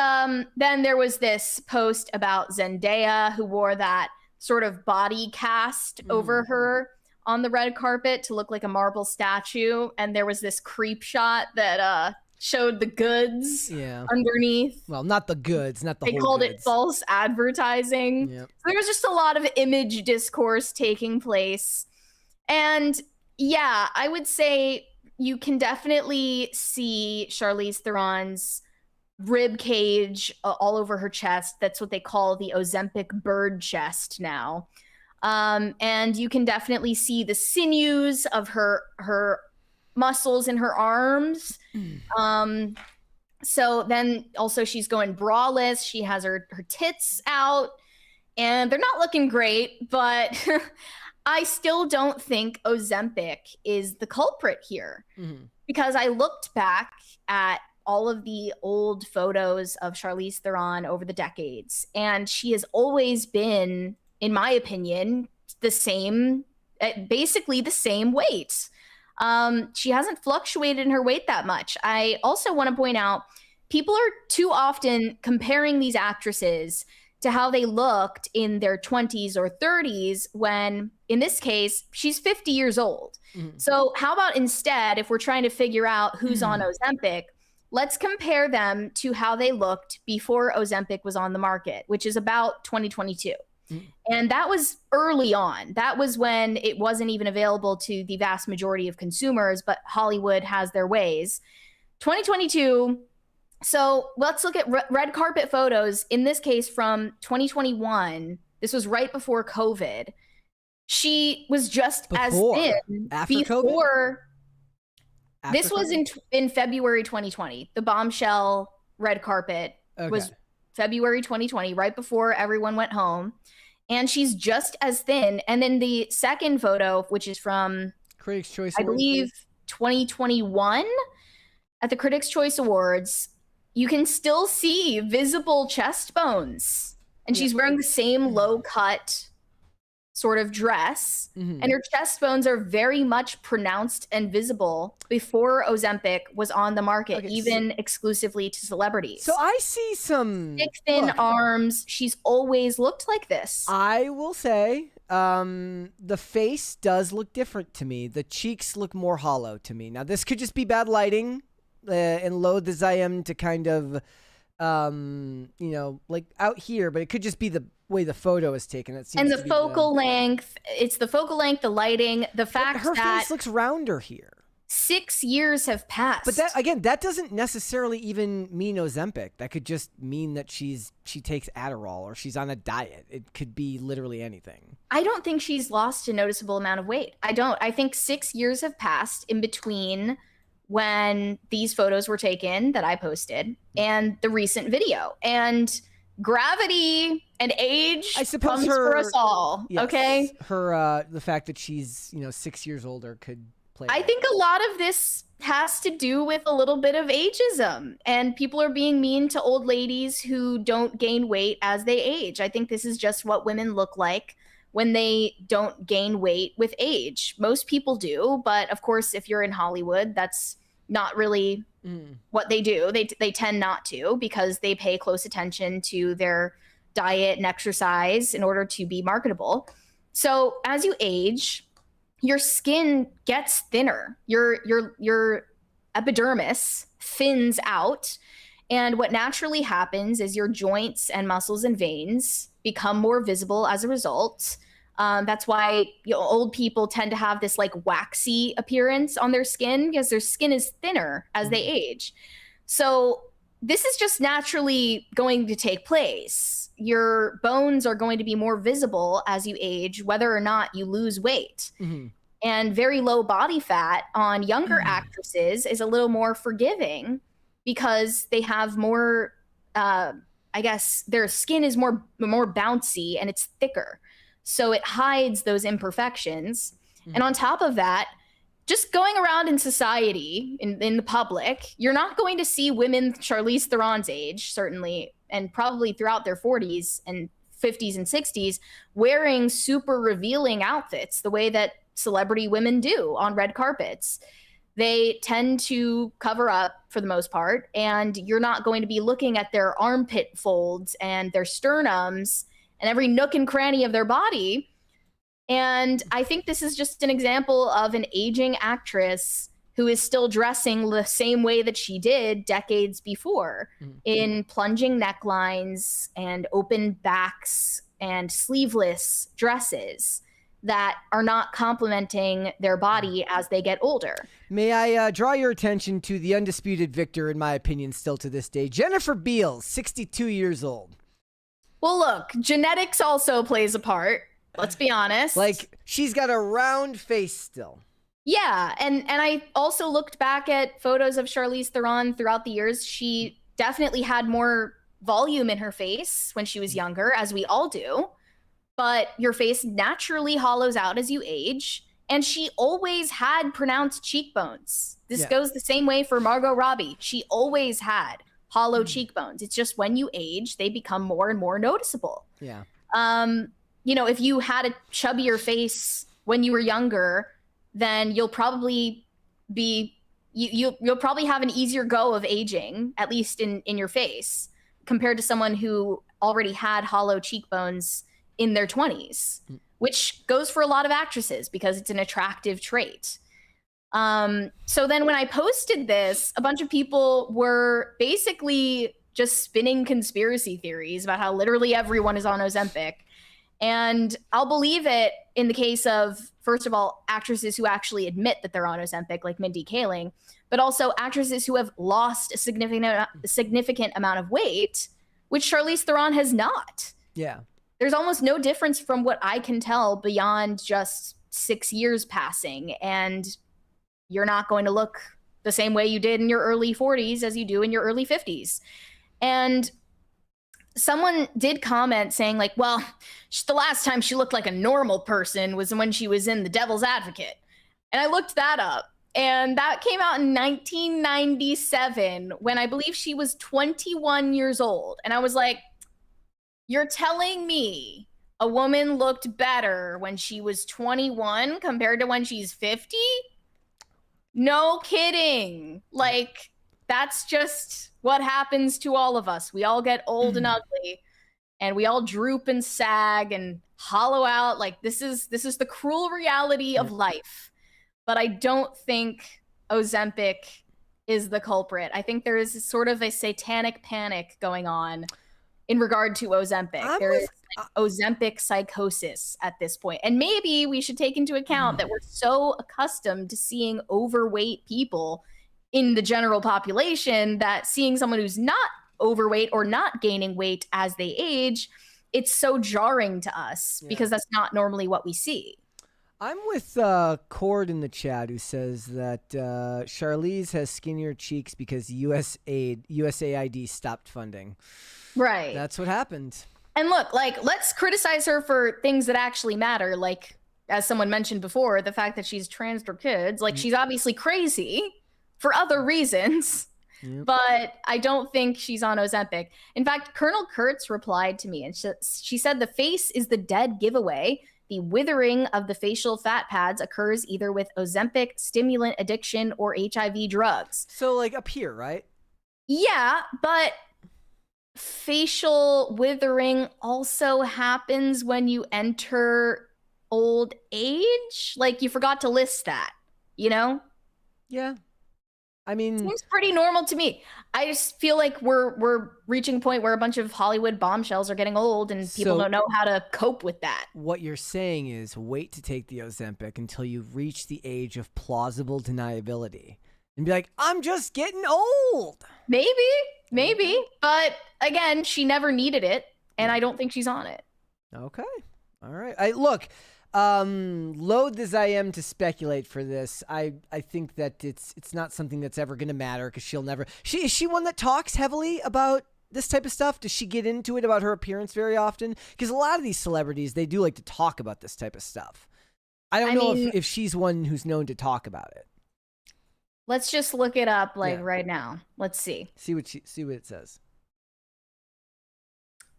then there was this post about Zendaya, who wore that sort of body cast over her on the red carpet to look like a marble statue, and there was this creep shot that showed the goods underneath. Well, not the goods, not the They whole called goods. it false advertising. Yep. So there was just a lot of image discourse taking place. And yeah, I would say you can definitely see Charlize Theron's rib cage all over her chest. That's what they call the Ozempic bird chest now. And you can definitely see the sinews of her muscles in her arms. So then also she's going braless. She has her tits out and they're not looking great, but I still don't think Ozempic is the culprit here, because I looked back at all of the old photos of Charlize Theron over the decades, and she has always been, in my opinion, the same, basically the same weight. She hasn't fluctuated in her weight that much. I also want to point out, people are too often comparing these actresses to how they looked in their 20s or 30s when, in this case, she's 50 years old. So how about instead, if we're trying to figure out who's on Ozempic, let's compare them to how they looked before Ozempic was on the market, which is about 2022. And that was early on. That was when it wasn't even available to the vast majority of consumers, but Hollywood has their ways. 2022. So let's look at red carpet photos, in this case from 2021. This was right before COVID. She was just as thin before. This was in February 2020. The bombshell red carpet was February 2020, right before everyone went home. And she's just as thin. And then the second photo, which is from Critics' Choice I Awards, believe 2021 at the Critics' Choice Awards, you can still see visible chest bones. And she's wearing the same low cut sort of dress, and her chest bones are very much pronounced and visible before Ozempic was on the market, even exclusively to celebrities. So I see some thick, thin arms. She's always looked like this. I will say the face does look different to me. The cheeks look more hollow to me. Now, this could just be bad lighting, and loath as I am to kind of, like out here, but it could just be the way the photo is taken. It seems And to the be focal length, it's the focal length, the lighting, the fact her that face looks rounder here. 6 years have passed. But that, again, that doesn't necessarily even mean Ozempic. That could just mean that she takes Adderall or she's on a diet. It could be literally anything. I don't think she's lost a noticeable amount of weight. I don't. I think 6 years have passed in between when these photos were taken that I posted and the recent video. And gravity and age, I suppose, comes for us all. Yes, okay. Her the fact that she's 6 years older could play. I think a lot of this has to do with a little bit of ageism, and people are being mean to old ladies who don't gain weight as they age. I think this is just what women look like when they don't gain weight with age. Most people do, but of course, if you're in Hollywood, that's not really what they do. They tend not to, because they pay close attention to their diet and exercise in order to be marketable. So as you age, your skin gets thinner. Your epidermis thins out. And what naturally happens is your joints and muscles and veins become more visible as a result. That's why old people tend to have this like waxy appearance on their skin, because their skin is thinner as they age. So this is just naturally going to take place. Your bones are going to be more visible as you age, whether or not you lose weight. And very low body fat on younger actresses is a little more forgiving because they have more, I guess their skin is more bouncy and it's thicker. So it hides those imperfections. And on top of that, just going around in society, in the public, you're not going to see women Charlize Theron's age, certainly, and probably throughout their 40s and 50s and 60s, wearing super revealing outfits the way that celebrity women do on red carpets. They tend to cover up for the most part, and you're not going to be looking at their armpit folds and their sternums and every nook and cranny of their body. And I think this is just an example of an aging actress who is still dressing the same way that she did decades before, in plunging necklines and open backs and sleeveless dresses that are not complementing their body as they get older. May I draw your attention to the undisputed victor, in my opinion, still to this day, Jennifer Beals, 62 years old. Well, look, genetics also plays a part. Let's be honest. Like, she's got a round face still. Yeah, and I also looked back at photos of Charlize Theron throughout the years. She definitely had more volume in her face when she was younger, as we all do. But your face naturally hollows out as you age, and she always had pronounced cheekbones. This goes the same way for Margot Robbie. She always had hollow cheekbones. It's just when you age, they become more and more noticeable. Yeah. If you had a chubbier face when you were younger, then you'll probably be you'll probably have an easier go of aging, at least in your face, compared to someone who already had hollow cheekbones in their 20s, which goes for a lot of actresses because it's an attractive trait. So then when I posted this, a bunch of people were basically just spinning conspiracy theories about how literally everyone is on Ozempic. And I'll believe it in the case of, first of all, actresses who actually admit that they're on Ozempic, like Mindy Kaling, but also actresses who have lost a significant amount of weight, which Charlize Theron has not. Yeah. There's almost no difference from what I can tell beyond just 6 years passing. And you're not going to look the same way you did in your early 40s as you do in your early 50s. And someone did comment saying like, well, the last time she looked like a normal person was when she was in The Devil's Advocate. And I looked that up, and that came out in 1997 when I believe she was 21 years old. And I was like, you're telling me a woman looked better when she was 21 compared to when she's 50? No kidding. Like, that's just what happens to all of us. We all get old and ugly, and we all droop and sag and hollow out. Like, this is the cruel reality of life. But I don't think Ozempic is the culprit. I think there is sort of a satanic panic going on in regard to Ozempic. There is Ozempic psychosis at this point. And maybe we should take into account that we're so accustomed to seeing overweight people in the general population that seeing someone who's not overweight or not gaining weight as they age, it's so jarring to us because that's not normally what we see. I'm with Cord in the chat who says that Charlize has skinnier cheeks because USAID stopped funding. Right. That's what happened. And look, like, let's criticize her for things that actually matter. Like, as someone mentioned before, the fact that she's trans for kids. Like, she's obviously crazy for other reasons. Yep. But I don't think she's on Ozempic. In fact, Colonel Kurtz replied to me, and she said the face is the dead giveaway. The withering of the facial fat pads occurs either with Ozempic, stimulant addiction, or HIV drugs. So, like, up here, right? Yeah, but facial withering also happens when you enter old age. Like, you forgot to list that, you know? Yeah. I mean, seems pretty normal to me. I just feel like we're reaching a point where a bunch of Hollywood bombshells are getting old and people don't know how to cope with that. What you're saying is wait to take the Ozempic until you reach the age of plausible deniability and be like, I'm just getting old. Maybe. But again, she never needed it, and I don't think she's on it. Okay. All right. Look, loath as I am to speculate for this, I think that it's not something that's ever going to matter because she'll never. Is she one that talks heavily about this type of stuff? Does she get into it about her appearance very often? Because a lot of these celebrities, they do like to talk about this type of stuff. I don't know if she's one who's known to talk about it. Let's just look it up right now. Let's see. See what it says.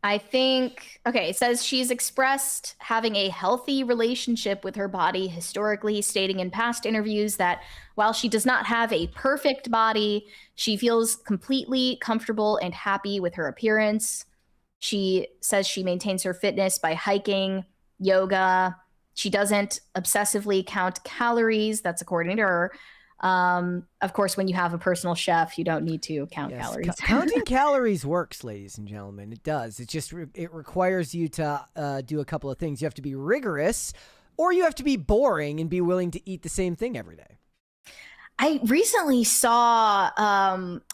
I think, it says she's expressed having a healthy relationship with her body historically, stating in past interviews that while she does not have a perfect body, she feels completely comfortable and happy with her appearance. She says she maintains her fitness by hiking, yoga. She doesn't obsessively count calories. That's according to her. Of course, when you have a personal chef, you don't need to count calories. Counting calories works, ladies and gentlemen. It does. It just it requires you to do a couple of things. You have to be rigorous, or you have to be boring and be willing to eat the same thing every day. I recently saw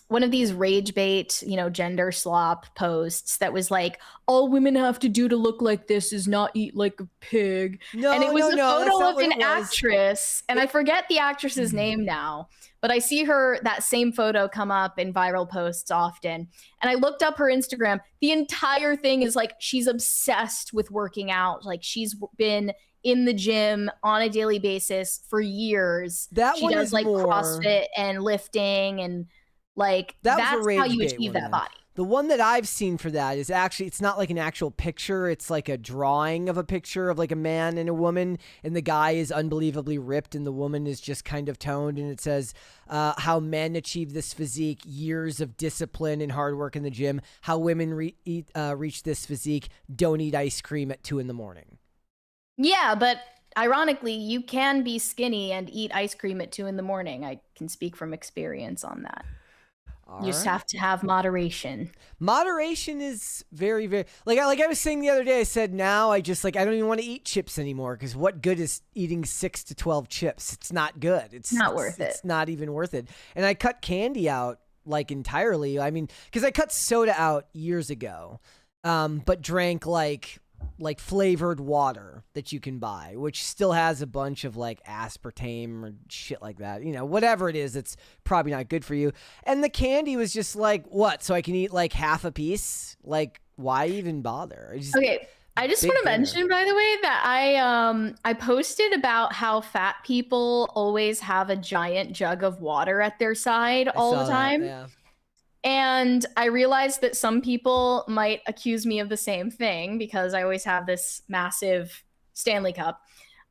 one of these rage bait, gender slop posts that was like, all women have to do to look like this is not eat like a pig. No, and it was a photo of an actress, and I forget the actress's name now, but I see that same photo come up in viral posts often. And I looked up her Instagram. The entire thing is like, she's obsessed with working out. Like, she's been in the gym on a daily basis for years. She does like CrossFit and lifting, and like that's how you achieve that body. The one that I've seen for that is actually, it's not like an actual picture. It's like a drawing of a picture of like a man and a woman, and the guy is unbelievably ripped and the woman is just kind of toned. And it says how men achieve this physique, years of discipline and hard work in the gym. How women reach this physique, don't eat ice cream at 2 a.m. Yeah, but ironically, you can be skinny and eat ice cream at 2 a.m. I can speak from experience on that. You just have to have moderation. Moderation is very, very like I was saying the other day. I said now I just I don't even want to eat chips anymore because what good is eating 6 to 12 chips? It's not good. It's not worth it. It's not even worth it. And I cut candy out like entirely. I mean, because I cut soda out years ago, but drank like flavored water that you can buy, which still has a bunch of like aspartame or shit like that. Whatever it is, it's probably not good for you. And the candy was just like, what? So I can eat like half a piece? Like, why even bother? I just want to mention, by the way, that I posted about how fat people always have a giant jug of water at their side all the time. Yeah. And I realized that some people might accuse me of the same thing because I always have this massive Stanley Cup.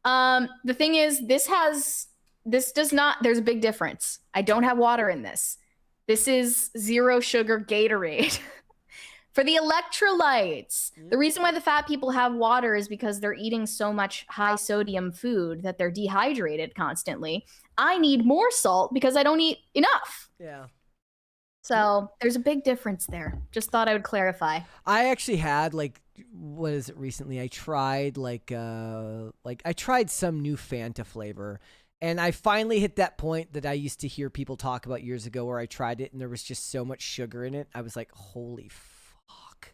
The thing is, there's a big difference. I don't have water in this. This is 0 sugar Gatorade. For the electrolytes, the reason why the fat people have water is because they're eating so much high sodium food that they're dehydrated constantly. I need more salt because I don't eat enough. Yeah. So there's a big difference there. Just thought I would clarify. I actually had what is it recently? I tried I tried some new Fanta flavor, and I finally hit that point that I used to hear people talk about years ago where I tried it and there was just so much sugar in it. I was like, holy fuck.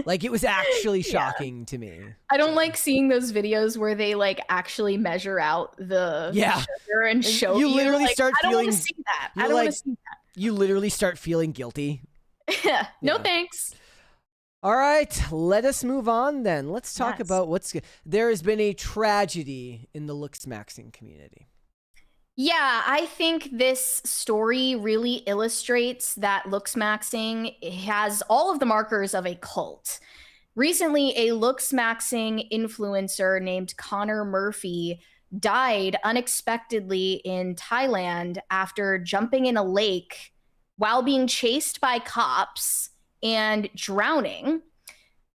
Like, it was actually shocking to me. I don't like seeing those videos where they actually measure out the sugar and show you. Literally start I don't feeling. want to see that. I don't want to see that. You literally start feeling guilty. Yeah. No thanks. All right, let us move on then. Let's talk about there has been a tragedy in the Looksmaxxing community. Yeah, I think this story really illustrates that Looksmaxxing has all of the markers of a cult. Recently, a Looksmaxxing influencer named Connor Murphy died unexpectedly in Thailand after jumping in a lake while being chased by cops and drowning.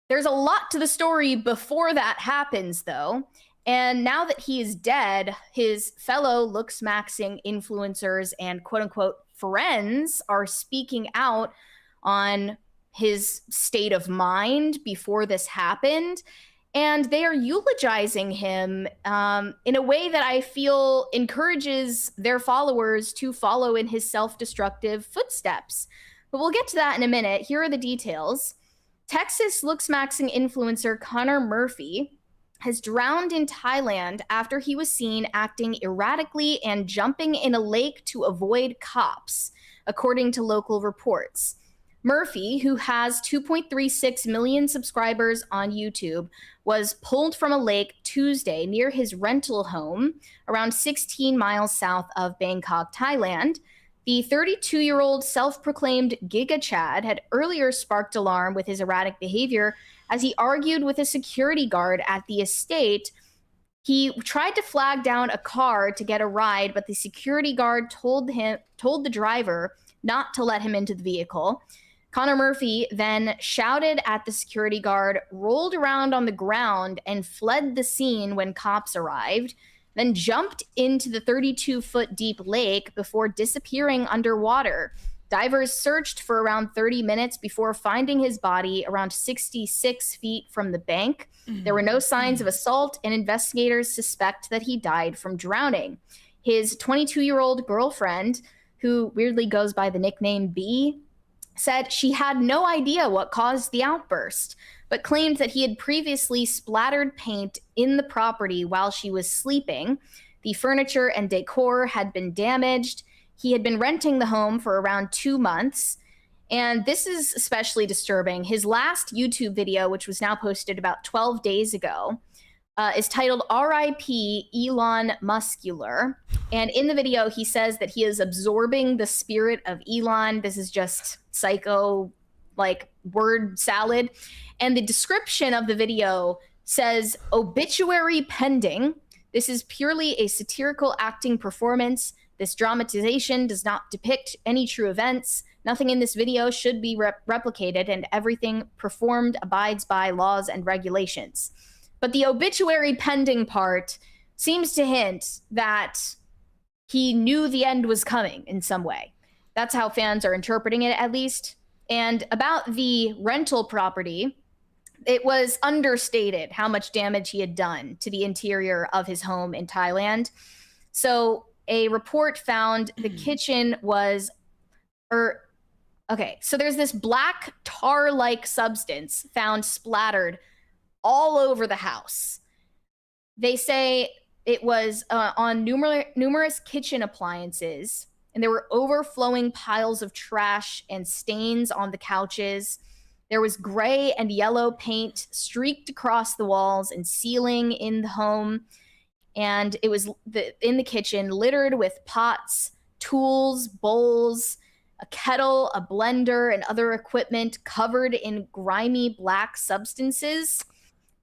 There's a lot to the story before that happens, though. And now that he is dead, his fellow Looksmaxxing influencers and quote unquote friends are speaking out on his state of mind before this happened. And they are eulogizing him in a way that I feel encourages their followers to follow in his self-destructive footsteps. But we'll get to that in a minute. Here are the details. Texas Looksmaxxing influencer Connor Murphy has drowned in Thailand after he was seen acting erratically and jumping in a lake to avoid cops, according to local reports. Murphy, who has 2.36 million subscribers on YouTube, was pulled from a lake Tuesday near his rental home around 16 miles south of Bangkok, Thailand. The 32-year-old self-proclaimed Giga Chad had earlier sparked alarm with his erratic behavior as he argued with a security guard at the estate. He tried to flag down a car to get a ride, but the security guard told the driver not to let him into the vehicle. Connor Murphy then shouted at the security guard, rolled around on the ground, and fled the scene when cops arrived, then jumped into the 32-foot deep lake before disappearing underwater. Divers searched for around 30 minutes before finding his body around 66 feet from the bank. There were no signs of assault, and investigators suspect that he died from drowning. His 22-year-old girlfriend, who weirdly goes by the nickname B, said she had no idea what caused the outburst, but claimed that he had previously splattered paint in the property while she was sleeping. The furniture and decor had been damaged. He had been renting the home for around 2 months. And this is especially disturbing. His last YouTube video, which was now posted about 12 days ago, is titled R.I.P. Elon Muscular. And in the video, he says that he is absorbing the spirit of Elon. This is just psycho, word salad. And the description of the video says, obituary pending. This is purely a satirical acting performance. This dramatization does not depict any true events. Nothing in this video should be replicated, and everything performed abides by laws and regulations. But the obituary pending part seems to hint that he knew the end was coming in some way. That's how fans are interpreting it, at least. And about the rental property, it was understated how much damage he had done to the interior of his home in Thailand. So a report found the kitchen was, so there's this black tar-like substance found splattered all over the house. They say it was on numerous kitchen appliances, and there were overflowing piles of trash and stains on the couches. There was gray and yellow paint streaked across the walls and ceiling in the home. And it was in the kitchen littered with pots, tools, bowls, a kettle, a blender, and other equipment covered in grimy black substances,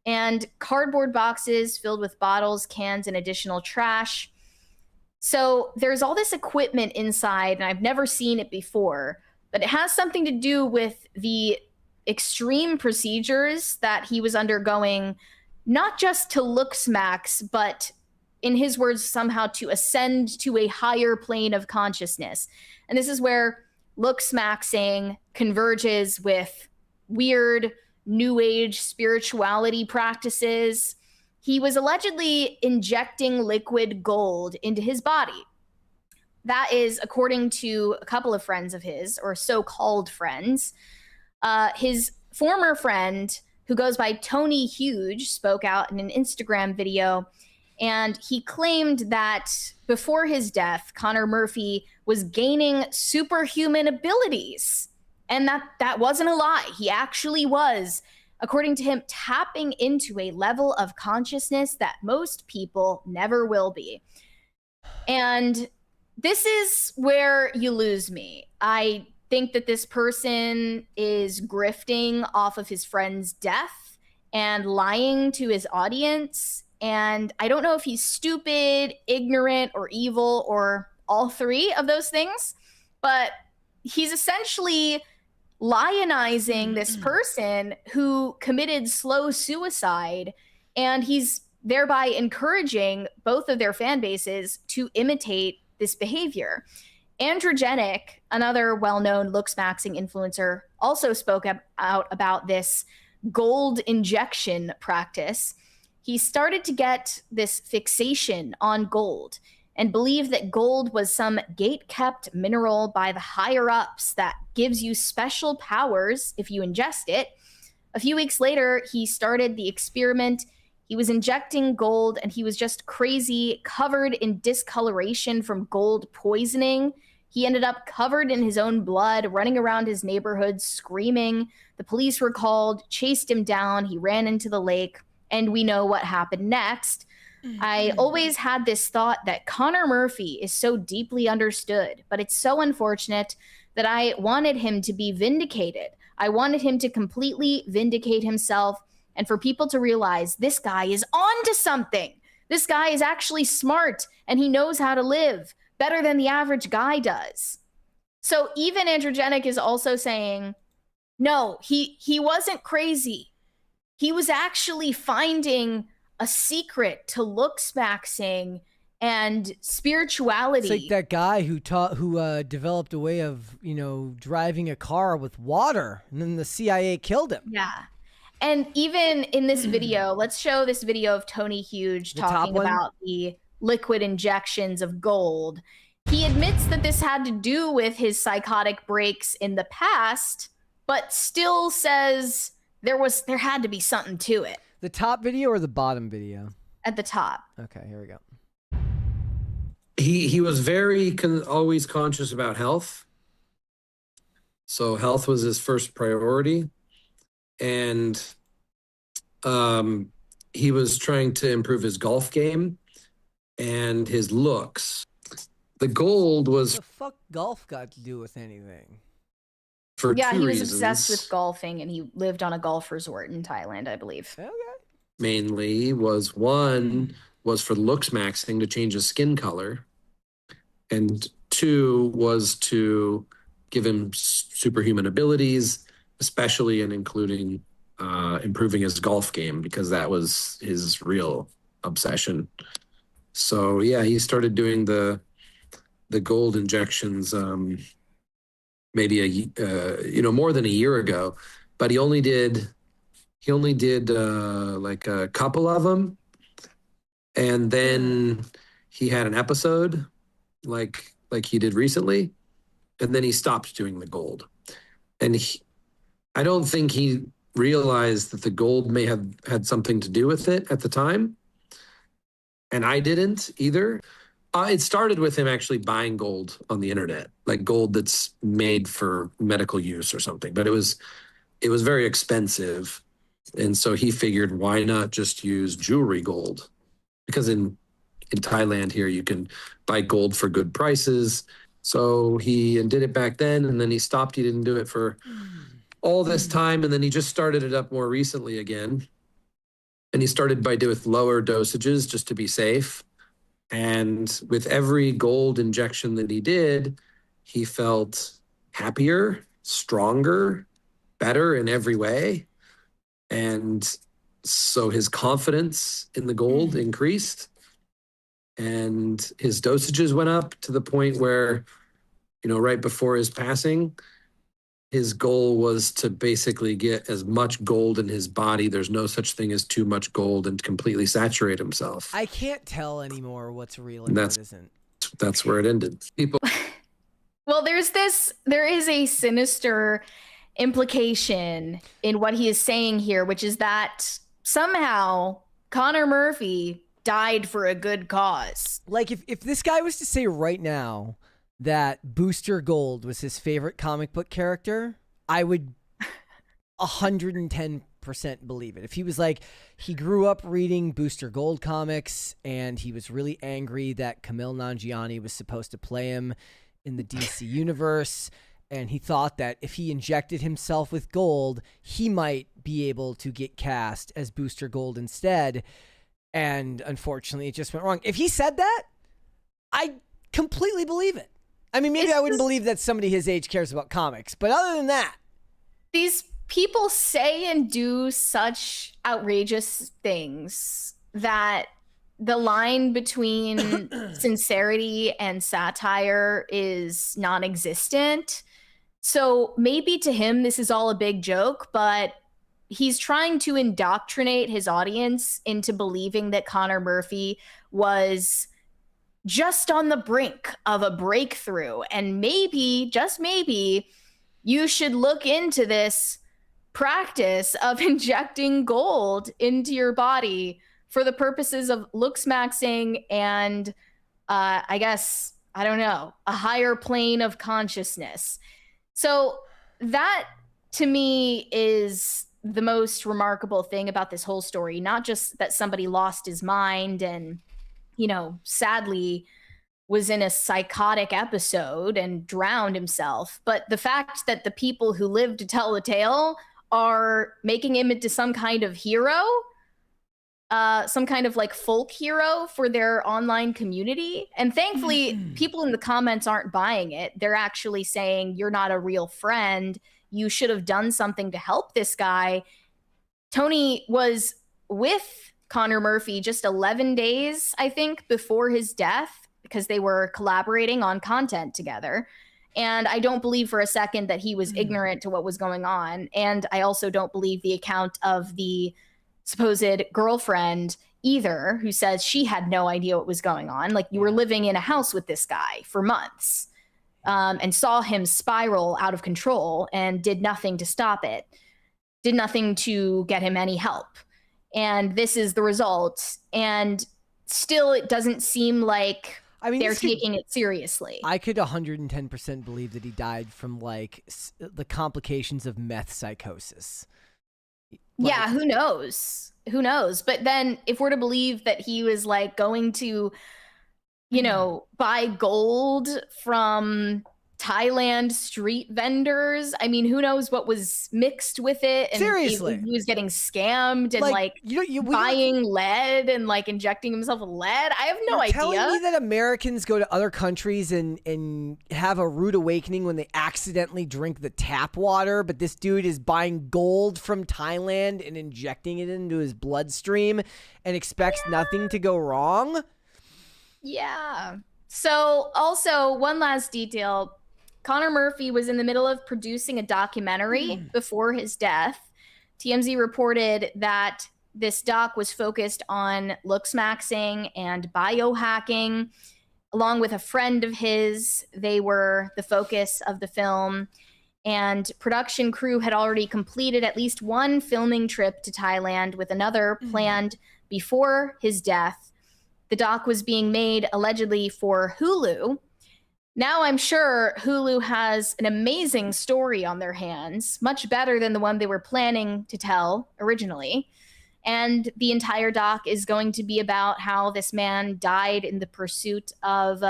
and cardboard boxes filled with bottles, cans, and additional trash. So there's all this equipment inside, and I've never seen it before, but it has something to do with the extreme procedures that he was undergoing, not just to Looksmaxx, but in his words, somehow to ascend to a higher plane of consciousness. And this is where Looksmaxxing converges with weird new age spirituality practices. He was allegedly injecting liquid gold into his body. That is according to a couple of friends of his, or so-called friends. His former friend, who goes by Tony Huge, spoke out in an Instagram video, and he claimed that before his death, Connor Murphy was gaining superhuman abilities. And that wasn't a lie. He actually was, according to him, tapping into a level of consciousness that most people never will be. And this is where you lose me. I think that this person is grifting off of his friend's death and lying to his audience. And I don't know if he's stupid, ignorant, or evil, or all three of those things, but he's essentially lionizing this person who committed slow suicide, and he's thereby encouraging both of their fan bases to imitate this behavior. Androgenic, another well-known Looksmaxxing influencer, also spoke out about this gold injection practice. He started to get this fixation on gold and believed that gold was some gate-kept mineral by the higher-ups that gives you special powers if you ingest it. A few weeks later, he started the experiment. He was injecting gold, and he was just crazy, covered in discoloration from gold poisoning. He ended up covered in his own blood, running around his neighborhood, screaming. The police were called, chased him down. He ran into the lake, and we know what happened next. I always had this thought that Connor Murphy is so deeply understood, but it's so unfortunate that I wanted him to be vindicated. I wanted him to completely vindicate himself and for people to realize this guy is on to something. This guy is actually smart and he knows how to live better than the average guy does. So even Androgenic is also saying, no, he wasn't crazy. He was actually finding a secret to Looksmaxxing and spirituality. It's like that guy who developed a way of, driving a car with water, and then the CIA killed him. Yeah. And even in this video, let's show this video of Tony Huge talking about the liquid injections of gold. He admits that this had to do with his psychotic breaks in the past, but still says there had to be something to it. The top video or the bottom video? At the top. Okay, here we go. He was very always conscious about health. So health was his first priority. And he was trying to improve his golf game and his looks. The gold was... What the fuck golf got to do with anything? For yeah, two he was reasons. obsessed with golfing, and he lived on a golf resort in Thailand, I believe. Okay. Mainly was one was for Looksmaxxing to change his skin color, and two was to give him superhuman abilities, especially and including improving his golf game, because that was his real obsession. So yeah, he started doing the gold injections maybe more than a year ago, but he only did like a couple of them, and then he had an episode like he did recently, and then he stopped doing the gold. And I don't think he realized that the gold may have had something to do with it at the time, and I didn't either. It started with him actually buying gold on the internet, like gold that's made for medical use or something, but it was very expensive. And so he figured, why not just use jewelry gold? Because in Thailand here, you can buy gold for good prices. So he did it back then, and then he stopped. He didn't do it for all this time, and then he just started it up more recently again. And he started by doing lower dosages just to be safe. And with every gold injection that he did, he felt happier, stronger, better in every way. And so his confidence in the gold increased, and his dosages went up to the point where right before his passing, his goal was to basically get as much gold in his body. There's no such thing as too much gold, and completely saturate himself. I can't tell anymore what's real and what isn't. That's where it ended. People. Well, there is a sinister implication in what he is saying here, which is that somehow Connor Murphy died for a good cause. Like if this guy was to say right now that Booster Gold was his favorite comic book character, I would 110% believe it. If he was like, he grew up reading Booster Gold comics and he was really angry that Kumail Nanjiani was supposed to play him in the DC universe, and he thought that if he injected himself with gold, he might be able to get cast as Booster Gold instead, and unfortunately it just went wrong. If he said that, I completely believe it. I mean, maybe I wouldn't believe that somebody his age cares about comics, but other than that. These people say and do such outrageous things that the line between sincerity and satire is non-existent. So maybe to him, this is all a big joke, but he's trying to indoctrinate his audience into believing that Connor Murphy was just on the brink of a breakthrough. And maybe, just maybe, you should look into this practice of injecting gold into your body for the purposes of looksmaxing and I guess, I don't know, a higher plane of consciousness. So that to me is the most remarkable thing about this whole story. Not just that somebody lost his mind and, sadly was in a psychotic episode and drowned himself, but the fact that the people who live to tell the tale are making him into some kind of hero, some kind of like folk hero for their online community. And thankfully, people in the comments aren't buying it. They're actually saying, you're not a real friend. You should have done something to help this guy. Tony was with Connor Murphy just 11 days, I think, before his death, because they were collaborating on content together. And I don't believe for a second that he was ignorant to what was going on. And I also don't believe the account of the supposed girlfriend either, who says she had no idea what was going on. Like, you were living in a house with this guy for months and saw him spiral out of control and did nothing to stop it, did nothing to get him any help. And this is the result. And still, it doesn't seem like they're taking it seriously. I could 110% believe that he died from the complications of meth psychosis. Yeah, who knows? Who knows? But then if we're to believe that he was going to, buy gold from Thailand street vendors, I mean, who knows what was mixed with it? And seriously, he was getting scammed and buying lead and injecting himself with lead. I have no idea. Telling me that Americans go to other countries and have a rude awakening when they accidentally drink the tap water, but this dude is buying gold from Thailand and injecting it into his bloodstream and expects nothing to go wrong? Yeah. So also, one last detail. Connor Murphy was in the middle of producing a documentary before his death. TMZ reported that this doc was focused on looksmaxing and biohacking. Along with a friend of his, they were the focus of the film. And production crew had already completed at least one filming trip to Thailand, with another planned before his death. The doc was being made allegedly for Hulu. Now I'm sure Hulu has an amazing story on their hands, much better than the one they were planning to tell originally. And the entire doc is going to be about how this man died in the pursuit of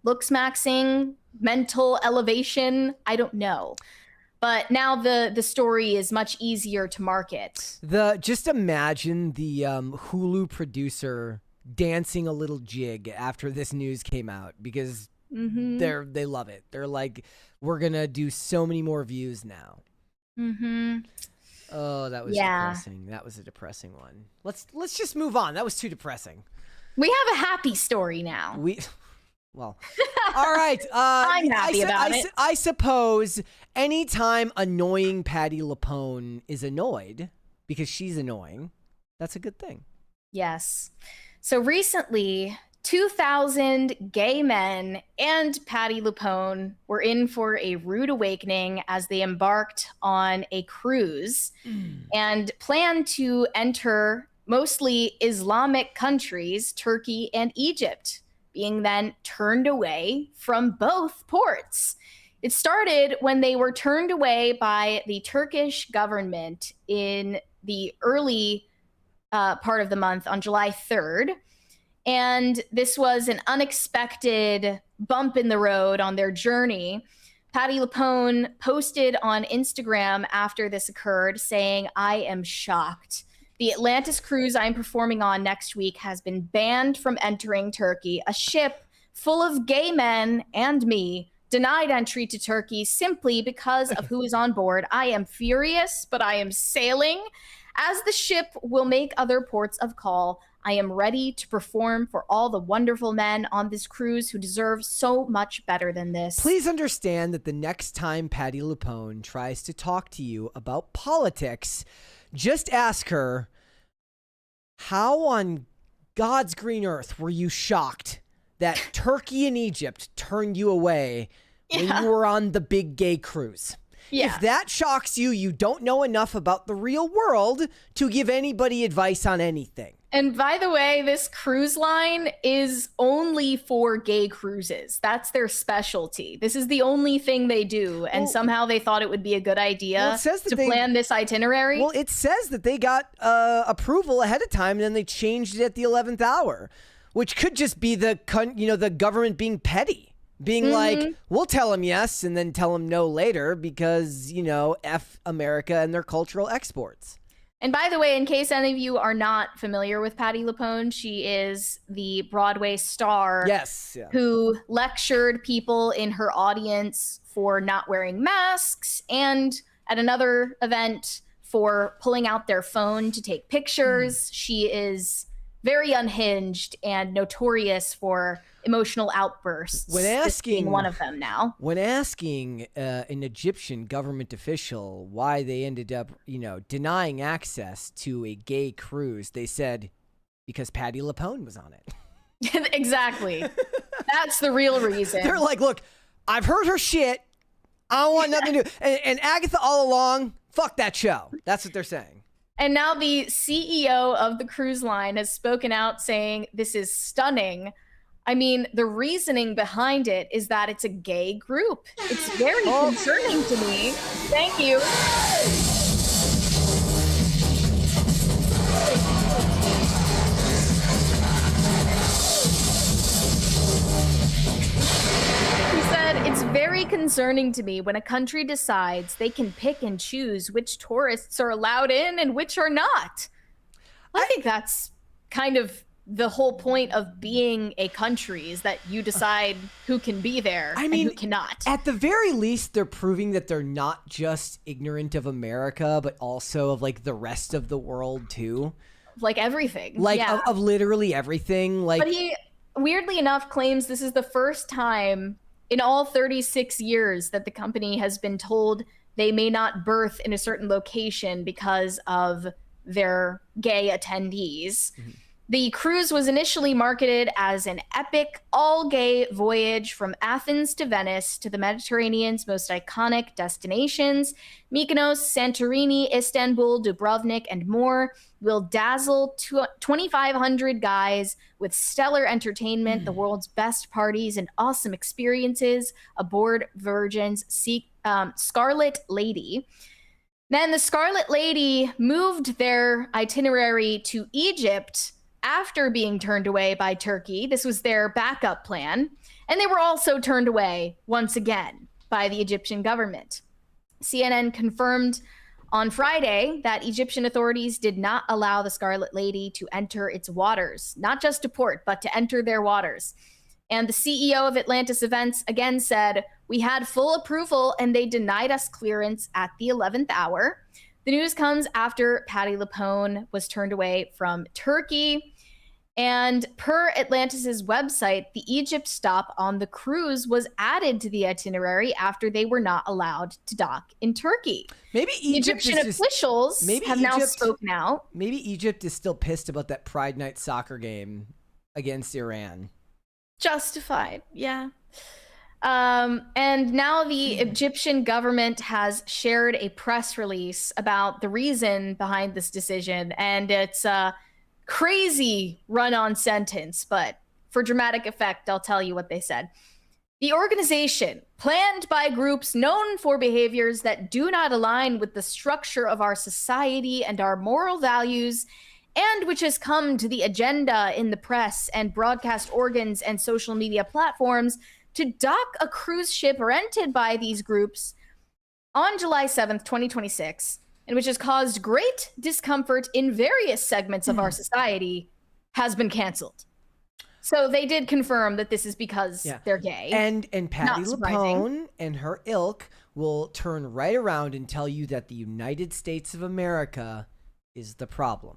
looksmaxing, mental elevation. I don't know. But now the story is much easier to market. Just imagine the Hulu producer dancing a little jig after this news came out, because they love it. They're like, we're gonna do so many more views now. Oh, that was depressing. That was a depressing one. Let's just move on. That was too depressing. We have a happy story now. Well, all right. I'm happy about it. I suppose anytime annoying Patty LuPone is annoyed because she's annoying, that's a good thing. Yes. So recently, 2,000 gay men and Patty LuPone were in for a rude awakening as they embarked on a cruise and planned to enter mostly Islamic countries, Turkey and Egypt, being then turned away from both ports. It started when they were turned away by the Turkish government in the early part of the month on July 3rd. And this was an unexpected bump in the road on their journey. Patty LuPone posted on Instagram after this occurred saying, "I am shocked. The Atlantis cruise I'm performing on next week has been banned from entering Turkey. A ship full of gay men and me denied entry to Turkey simply because of who is on board. I am furious, but I am sailing. As the ship will make other ports of call, I am ready to perform for all the wonderful men on this cruise who deserve so much better than this." Please understand that the next time Patty LuPone tries to talk to you about politics, just ask her, how on God's green earth were you shocked that Turkey and Egypt turned you away when you were on the big gay cruise? Yeah. If that shocks you, you don't know enough about the real world to give anybody advice on anything. And by the way, this cruise line is only for gay cruises. That's their specialty. This is the only thing they do. And somehow they thought it would be a good idea to plan this itinerary. Well, it says that they got approval ahead of time and then they changed it at the 11th hour, which could just be the government being petty. Being like, we'll tell them yes and then tell them no later because, F America and their cultural exports. And by the way, in case any of you are not familiar with Patty LuPone, she is the Broadway star who lectured people in her audience for not wearing masks and at another event for pulling out their phone to take pictures. She is very unhinged and notorious for emotional outbursts. When asking, this being one of them now. When asking an Egyptian government official why they ended up, denying access to a gay cruise, they said, because Patty LuPone was on it. Exactly. That's the real reason. They're like, look, I've heard her shit. I don't want nothing to do. And Agatha all along, fuck that show. That's what they're saying. And now the CEO of the cruise line has spoken out saying this is stunning. I mean, the reasoning behind it is that it's a gay group. It's very concerning to me. Thank you. He said, "It's very concerning to me when a country decides they can pick and choose which tourists are allowed in and which are not." I think that's kind of the whole point of being a country, is that you decide who can be there and who cannot. At the very least, they're proving that they're not just ignorant of America, but also of the rest of the world too. Like everything. Of literally everything. But he, weirdly enough, claims this is the first time in all 36 years that the company has been told they may not berth in a certain location because of their gay attendees. Mm-hmm. The cruise was initially marketed as an epic, all-gay voyage from Athens to Venice to the Mediterranean's most iconic destinations. Mykonos, Santorini, Istanbul, Dubrovnik, and more will dazzle 2,500 guys with stellar entertainment, the world's best parties, and awesome experiences aboard Virgin's Scarlet Lady. Then the Scarlet Lady moved their itinerary to Egypt after being turned away by Turkey. This was their backup plan. And they were also turned away once again by the Egyptian government. CNN confirmed on Friday that Egyptian authorities did not allow the Scarlet Lady to enter its waters, not just to port, but to enter their waters. And the CEO of Atlantis Events again said, "We had full approval and they denied us clearance at the 11th hour." The news comes after Patty LuPone was turned away from Turkey. And per Atlantis's website, the Egypt stop on the cruise was added to the itinerary after they were not allowed to dock in Turkey. Maybe Egyptian officials have now spoken out. Maybe Egypt is still pissed about that Pride Night soccer game against Iran. Justified, yeah. And now the Egyptian government has shared a press release about the reason behind this decision, and it's a crazy run-on sentence, but for dramatic effect, I'll tell you what they said. The organization, planned by groups known for behaviors that do not align with the structure of our society and our moral values, and which has come to the agenda in the press and broadcast organs and social media platforms to dock a cruise ship rented by these groups on July 7th, 2026, and which has caused great discomfort in various segments of our society, has been canceled. So they did confirm that this is because they're gay. And Patty LuPone and her ilk will turn right around and tell you that the United States of America is the problem.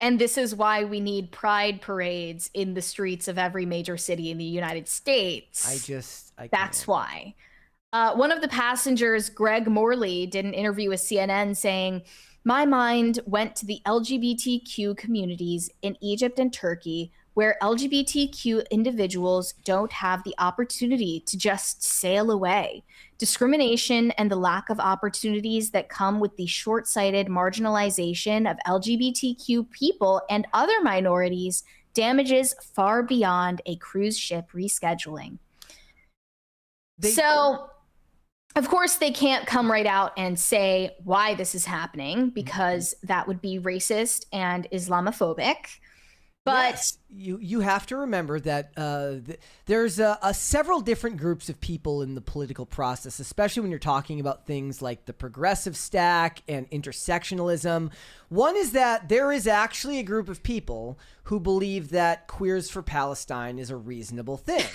And this is why we need pride parades in the streets of every major city in the United States. That's why. One of the passengers, Greg Morley, did an interview with CNN saying, "My mind went to the LGBTQ communities in Egypt and Turkey, where LGBTQ individuals don't have the opportunity to just sail away. Discrimination and the lack of opportunities that come with the short-sighted marginalization of LGBTQ people and other minorities damages far beyond a cruise ship rescheduling." So, of course, they can't come right out and say why this is happening, because that would be racist and Islamophobic. But yes, you have to remember that there's several different groups of people in the political process, especially when you're talking about things like the progressive stack and intersectionalism. One is that there is actually a group of people who believe that Queers for Palestine is a reasonable thing.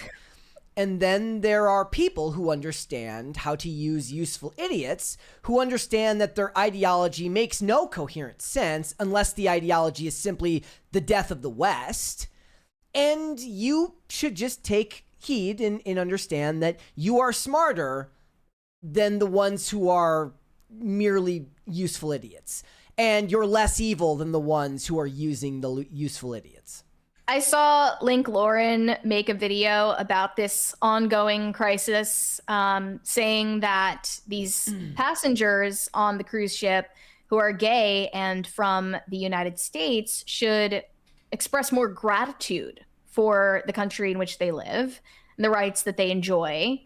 And then there are people who understand how to use useful idiots, who understand that their ideology makes no coherent sense unless the ideology is simply the death of the West. And you should just take heed and understand that you are smarter than the ones who are merely useful idiots. And you're less evil than the ones who are using the useful idiots. I saw Link Lauren make a video about this ongoing crisis, saying that these passengers on the cruise ship who are gay and from the United States should express more gratitude for the country in which they live and the rights that they enjoy.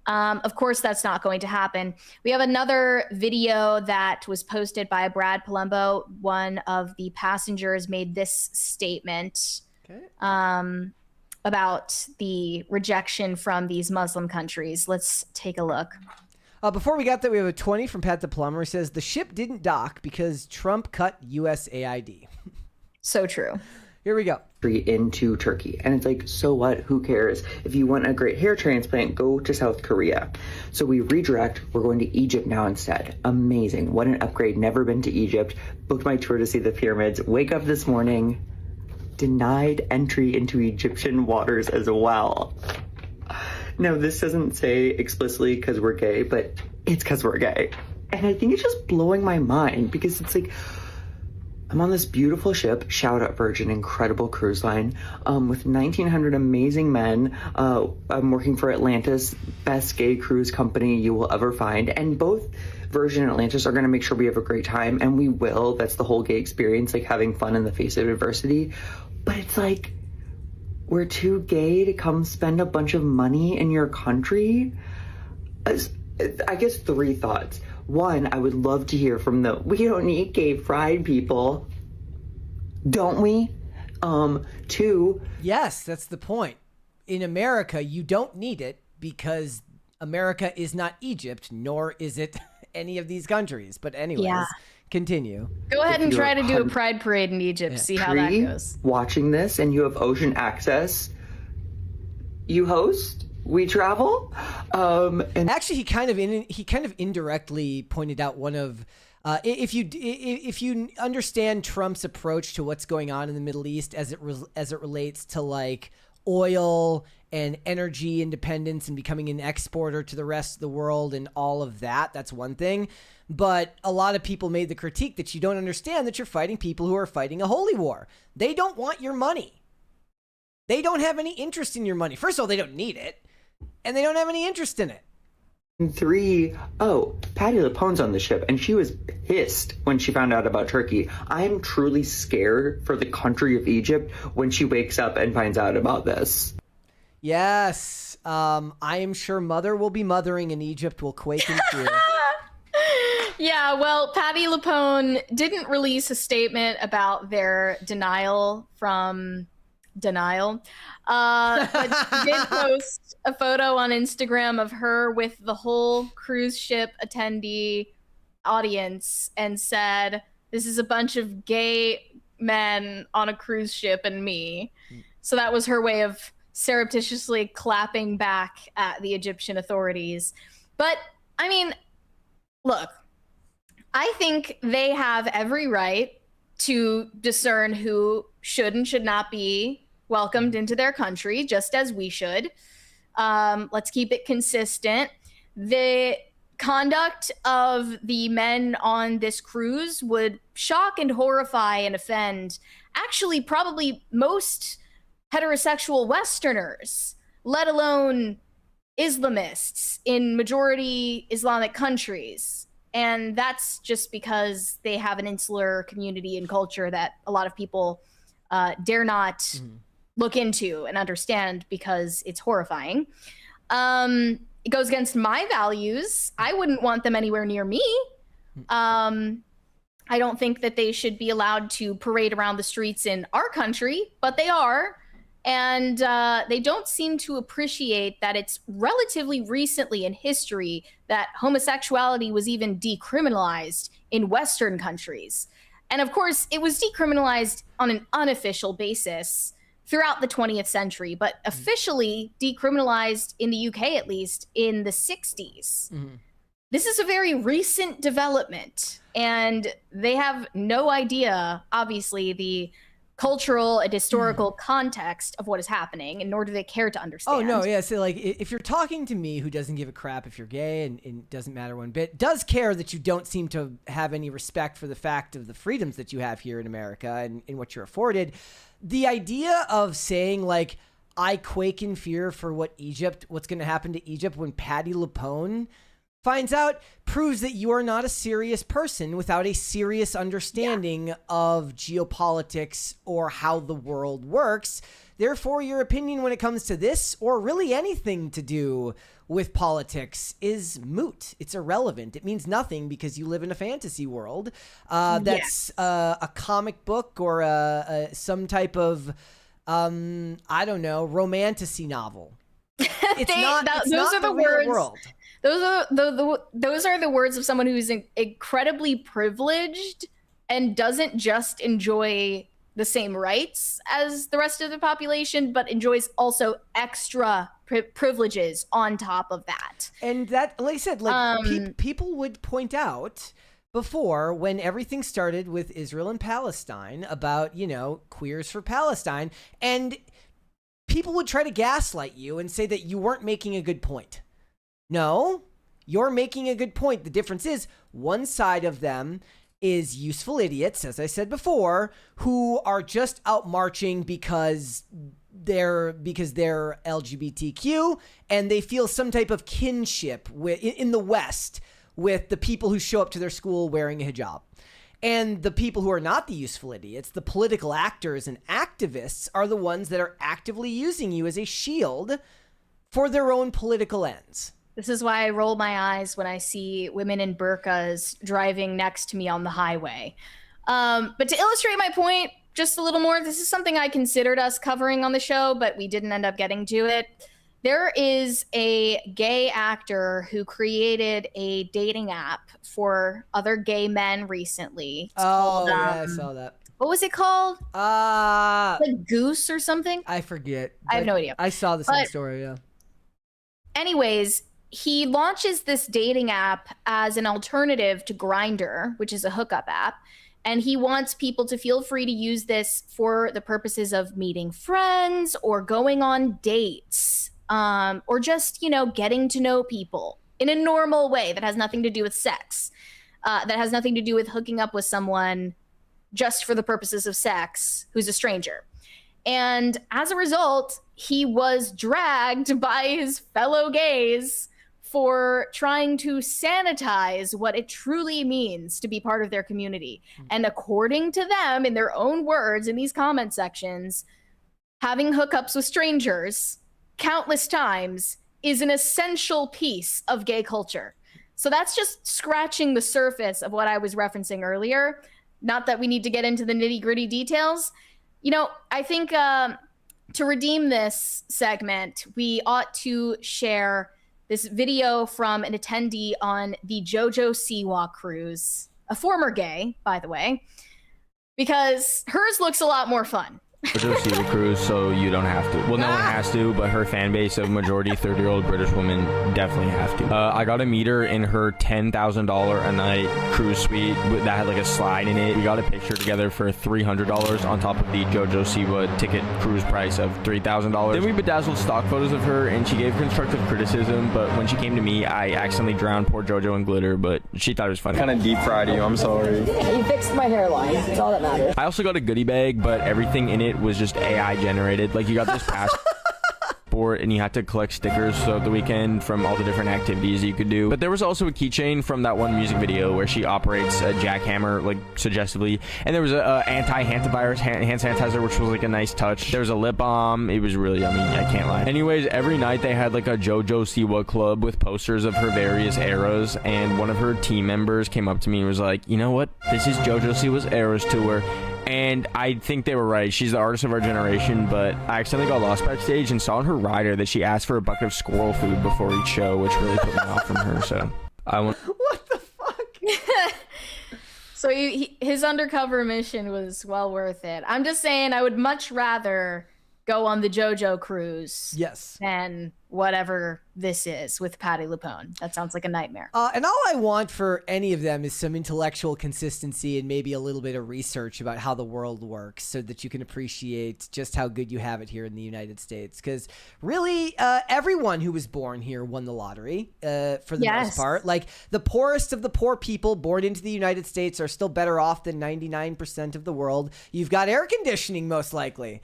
Of course, that's not going to happen. We have another video that was posted by Brad Palumbo. One of the passengers made this statement about the rejection from these Muslim countries. Let's take a look. Before we got that, we have a 20 from Pat the Plumber. He says, the ship didn't dock because Trump cut USAID. So true. Here we go. Into Turkey. And it's like, so what? Who cares? If you want a great hair transplant, go to South Korea. So we redirect. We're going to Egypt now instead. Amazing. What an upgrade. Never been to Egypt. Booked my tour to see the pyramids. Wake up this morning. Denied entry into Egyptian waters as well. Now, this doesn't say explicitly because we're gay, but it's because we're gay. And I think it's just blowing my mind because it's like, I'm on this beautiful ship, shout out Virgin, incredible cruise line, with 1,900 amazing men. I'm working for Atlantis, best gay cruise company you will ever find. And both Virgin and Atlantis are going to make sure we have a great time, and we will. That's the whole gay experience, like having fun in the face of adversity. But it's like, we're too gay to come spend a bunch of money in your country? I guess 3 thoughts. 1, I would love to hear from we don't need gay pride people. Don't we? 2. Yes, that's the point. In America, you don't need it because America is not Egypt, nor is it any of these countries. But anyways, continue. Go ahead and try to do a pride parade in Egypt. See how that goes. Watching this and you have ocean access, you host, we travel. And actually, he kind of indirectly pointed out one of If you understand Trump's approach to what's going on in the Middle East as it relates to like oil and energy independence and becoming an exporter to the rest of the world and all of that, that's one thing. But a lot of people made the critique that you don't understand that you're fighting people who are fighting a holy war. They don't want your money. They don't have any interest in your money. First of all, they don't need it, and they don't have any interest in it. 3, Patti LuPone's on the ship, and she was pissed when she found out about Turkey. I am truly scared for the country of Egypt when she wakes up and finds out about this. Yes. I am sure Mother will be mothering and Egypt will quake in fear. Yeah, well, Patti LuPone didn't release a statement about their denial from denial, but she did post a photo on Instagram of her with the whole cruise ship attendee audience and said, "This is a bunch of gay men on a cruise ship and me." So that was her way of surreptitiously clapping back at the Egyptian authorities. But, I mean, look, I think they have every right to discern who should and should not be welcomed into their country, just as we should. Let's keep it consistent. The conduct of the men on this cruise would shock and horrify and offend actually probably most heterosexual Westerners, let alone Islamists in majority Islamic countries. And that's just because they have an insular community and culture that a lot of people dare not look into and understand because it's horrifying. It goes against my values. I wouldn't want them anywhere near me. I don't think that they should be allowed to parade around the streets in our country, but they are. And they don't seem to appreciate that it's relatively recently in history that homosexuality was even decriminalized in Western countries. And of course, it was decriminalized on an unofficial basis throughout the 20th century, but officially decriminalized in the UK, at least, in the 60s. This is a very recent development, and they have no idea, obviously, the cultural and historical context of what is happening, and nor do they care to understand. Oh, no, yeah. So, like, if you're talking to me who doesn't give a crap if you're gay and doesn't matter one bit, does care that you don't seem to have any respect for the fact of the freedoms that you have here in America and what you're afforded, the idea of saying, like, I quake in fear for what's going to happen to Egypt when Patti LuPone finds out, proves that you are not a serious person without a serious understanding of geopolitics or how the world works. Therefore, your opinion when it comes to this, or really anything to do with politics, is moot. It's irrelevant. It means nothing because you live in a fantasy world that's a comic book or some type of, I don't know, romantasy novel. It's those are the words. World. Those are the words of someone who's incredibly privileged and doesn't just enjoy the same rights as the rest of the population, but enjoys also extra privileges on top of that. And that, like I said, like people would point out before, when everything started with Israel and Palestine, about, you know, queers for Palestine, and people would try to gaslight you and say that you weren't making a good point. No, you're making a good point. The difference is one side of them is useful idiots, as I said before, who are just out marching because they're LGBTQ and they feel some type of kinship in the West with the people who show up to their school wearing a hijab. And the people who are not the useful idiots, the political actors and activists, are the ones that are actively using you as a shield for their own political ends. This is why I roll my eyes when I see women in burqas driving next to me on the highway. But to illustrate my point just a little more, this is something I considered us covering on the show, but we didn't end up getting to it. There is a gay actor who created a dating app for other gay men recently. It's called, I saw that. What was it called? Like Goose or something? I forget. I have no idea. I saw the same story, yeah. Anyways, he launches this dating app as an alternative to Grindr, which is a hookup app. And he wants people to feel free to use this for the purposes of meeting friends or going on dates, or just, getting to know people in a normal way that has nothing to do with sex, that has nothing to do with hooking up with someone just for the purposes of sex who's a stranger. And as a result, he was dragged by his fellow gays for trying to sanitize what it truly means to be part of their community. And according to them, in their own words, in these comment sections, having hookups with strangers countless times is an essential piece of gay culture. So that's just scratching the surface of what I was referencing earlier. Not that we need to get into the nitty-gritty details. I think to redeem this segment, we ought to share this video from an attendee on the JoJo Siwa cruise, a former gay, by the way, because hers looks a lot more fun. JoJo Siwa cruise, so you don't have to. Well, no one has to, but her fan base of majority 30-year-old British women definitely have to. I got to meet her in her $10,000 a night cruise suite that had like a slide in it. We got a picture together for $300 on top of the JoJo Siwa ticket cruise price of $3,000. Then we bedazzled stock photos of her, and she gave constructive criticism, but when she came to me, I accidentally drowned poor JoJo in glitter, but she thought it was funny. Kind of deep fried you, I'm sorry. You fixed my hairline. That's all that matters. I also got a goodie bag, but everything in it was just AI generated. Like, you got this passport and you had to collect stickers throughout the weekend from all the different activities you could do. But there was also a keychain from that one music video where she operates a jackhammer, like, suggestively. And there was a anti-hantavirus hand sanitizer, which was like a nice touch. There was a lip balm. It was really, I can't lie. Anyways, every night they had like a JoJo Siwa club with posters of her various eras, and one of her team members came up to me and was like, you know what? This is JoJo Siwa's eras tour. And I think they were right. She's the artist of our generation, but I accidentally got lost backstage and saw in her rider that she asked for a bucket of squirrel food before each show, which really put me off from her. So What the fuck? So his undercover mission was well worth it. I'm just saying, I would much rather go on the JoJo cruise than whatever this is with Patti LuPone. That sounds like a nightmare. And all I want for any of them is some intellectual consistency and maybe a little bit of research about how the world works so that you can appreciate just how good you have it here in the United States. Because really, everyone who was born here won the lottery for the most part. Like, the poorest of the poor people born into the United States are still better off than 99% of the world. You've got air conditioning, most likely.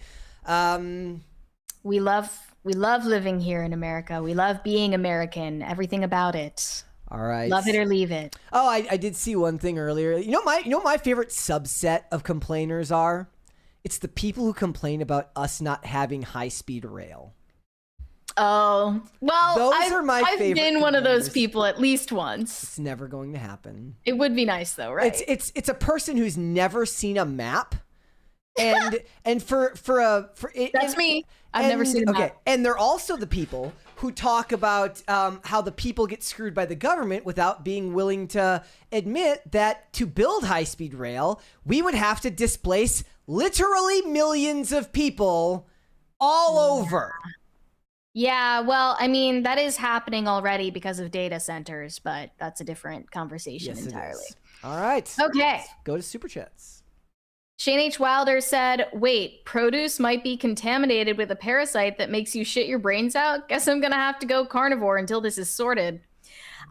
We love living here in America. We love being American, everything about it. All right. Love it or leave it. Oh, I did see one thing earlier. You know my favorite subset of complainers are? It's the people who complain about us not having high-speed rail. Oh, well, I've favorite been one of those people at least once. It's never going to happen. It would be nice though, right? It's a person who's never seen a map. And that's me. I've never seen a map. Okay, and they're also the people who talk about how the people get screwed by the government without being willing to admit that to build high-speed rail, we would have to displace literally millions of people all over. Yeah, well, I mean, that is happening already because of data centers, but that's a different conversation entirely. All right. Okay. Let's go to Superchats. Shane H. Wilder said, wait, produce might be contaminated with a parasite that makes you shit your brains out? Guess I'm going to have to go carnivore until this is sorted.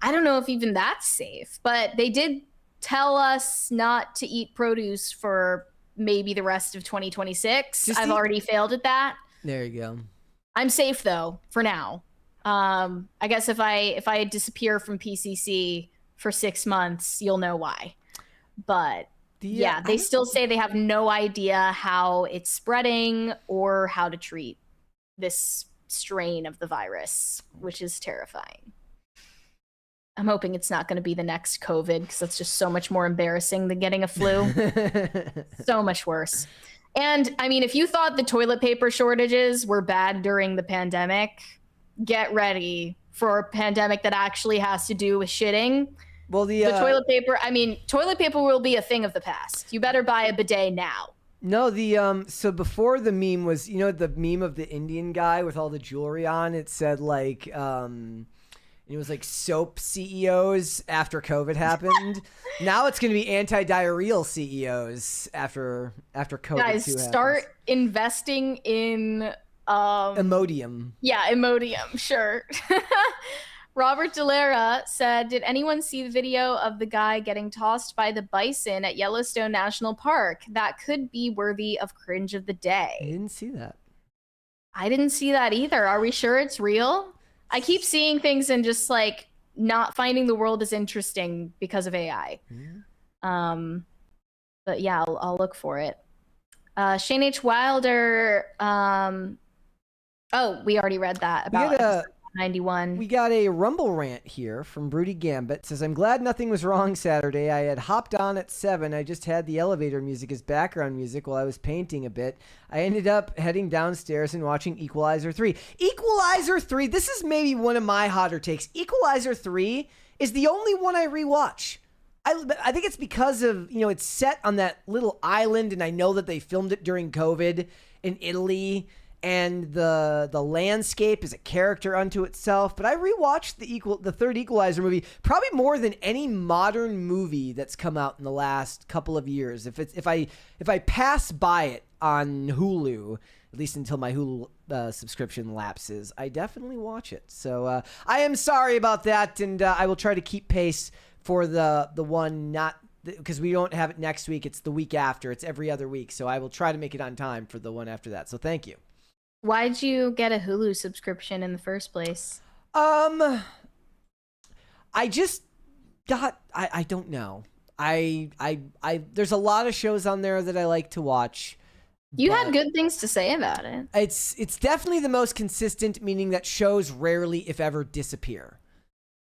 I don't know if even that's safe, but they did tell us not to eat produce for maybe the rest of 2026. I've already failed at that. There you go. I'm safe, though, for now. I guess if I disappear from PCC for 6 months, you'll know why. But... yeah, they still say they have no idea how it's spreading or how to treat this strain of the virus, which is terrifying. I'm hoping it's not going to be the next COVID because that's just so much more embarrassing than getting a flu. So much worse. And I mean, if you thought the toilet paper shortages were bad during the pandemic, get ready for a pandemic that actually has to do with shitting. Well, the toilet paper will be a thing of the past. You better buy a bidet now. No, so before the meme was, the meme of the Indian guy with all the jewelry on, it said like, It was like soap CEOs after COVID happened. Now it's going to be anti-diarrheal CEOs after COVID Guys, start investing in Imodium. Yeah, Imodium, sure. Robert Delera said, did anyone see the video of the guy getting tossed by the bison at Yellowstone National Park? That could be worthy of cringe of the day. I didn't see that. I didn't see that either. Are we sure it's real? I keep seeing things and just like not finding the world as interesting because of AI. But yeah, I'll look for it. Shane H. Wilder. Oh, we already read that about 91. We got a Rumble rant here from Broody Gambit. It says, I'm glad nothing was wrong Saturday. I had hopped on at 7. I just had the elevator music as background music while I was painting a bit. I ended up heading downstairs and watching Equalizer 3. Equalizer 3, this is maybe one of my hotter takes. Equalizer 3 is the only one I rewatch. I think it's because of, it's set on that little island, and I know that they filmed it during COVID in Italy. And the landscape is a character unto itself. But I rewatched the third Equalizer movie probably more than any modern movie that's come out in the last couple of years. If I pass by it on Hulu, at least until my Hulu subscription lapses, I definitely watch it. So I am sorry about that, and I will try to keep pace for the one not. Because we don't have it next week. It's the week after. It's every other week. So I will try to make it on time for the one after that. So thank you. Why'd you get a Hulu subscription in the first place? I just got, I don't know. There's a lot of shows on there that I like to watch. You had good things to say about it. It's definitely the most consistent, meaning that shows rarely, if ever, disappear.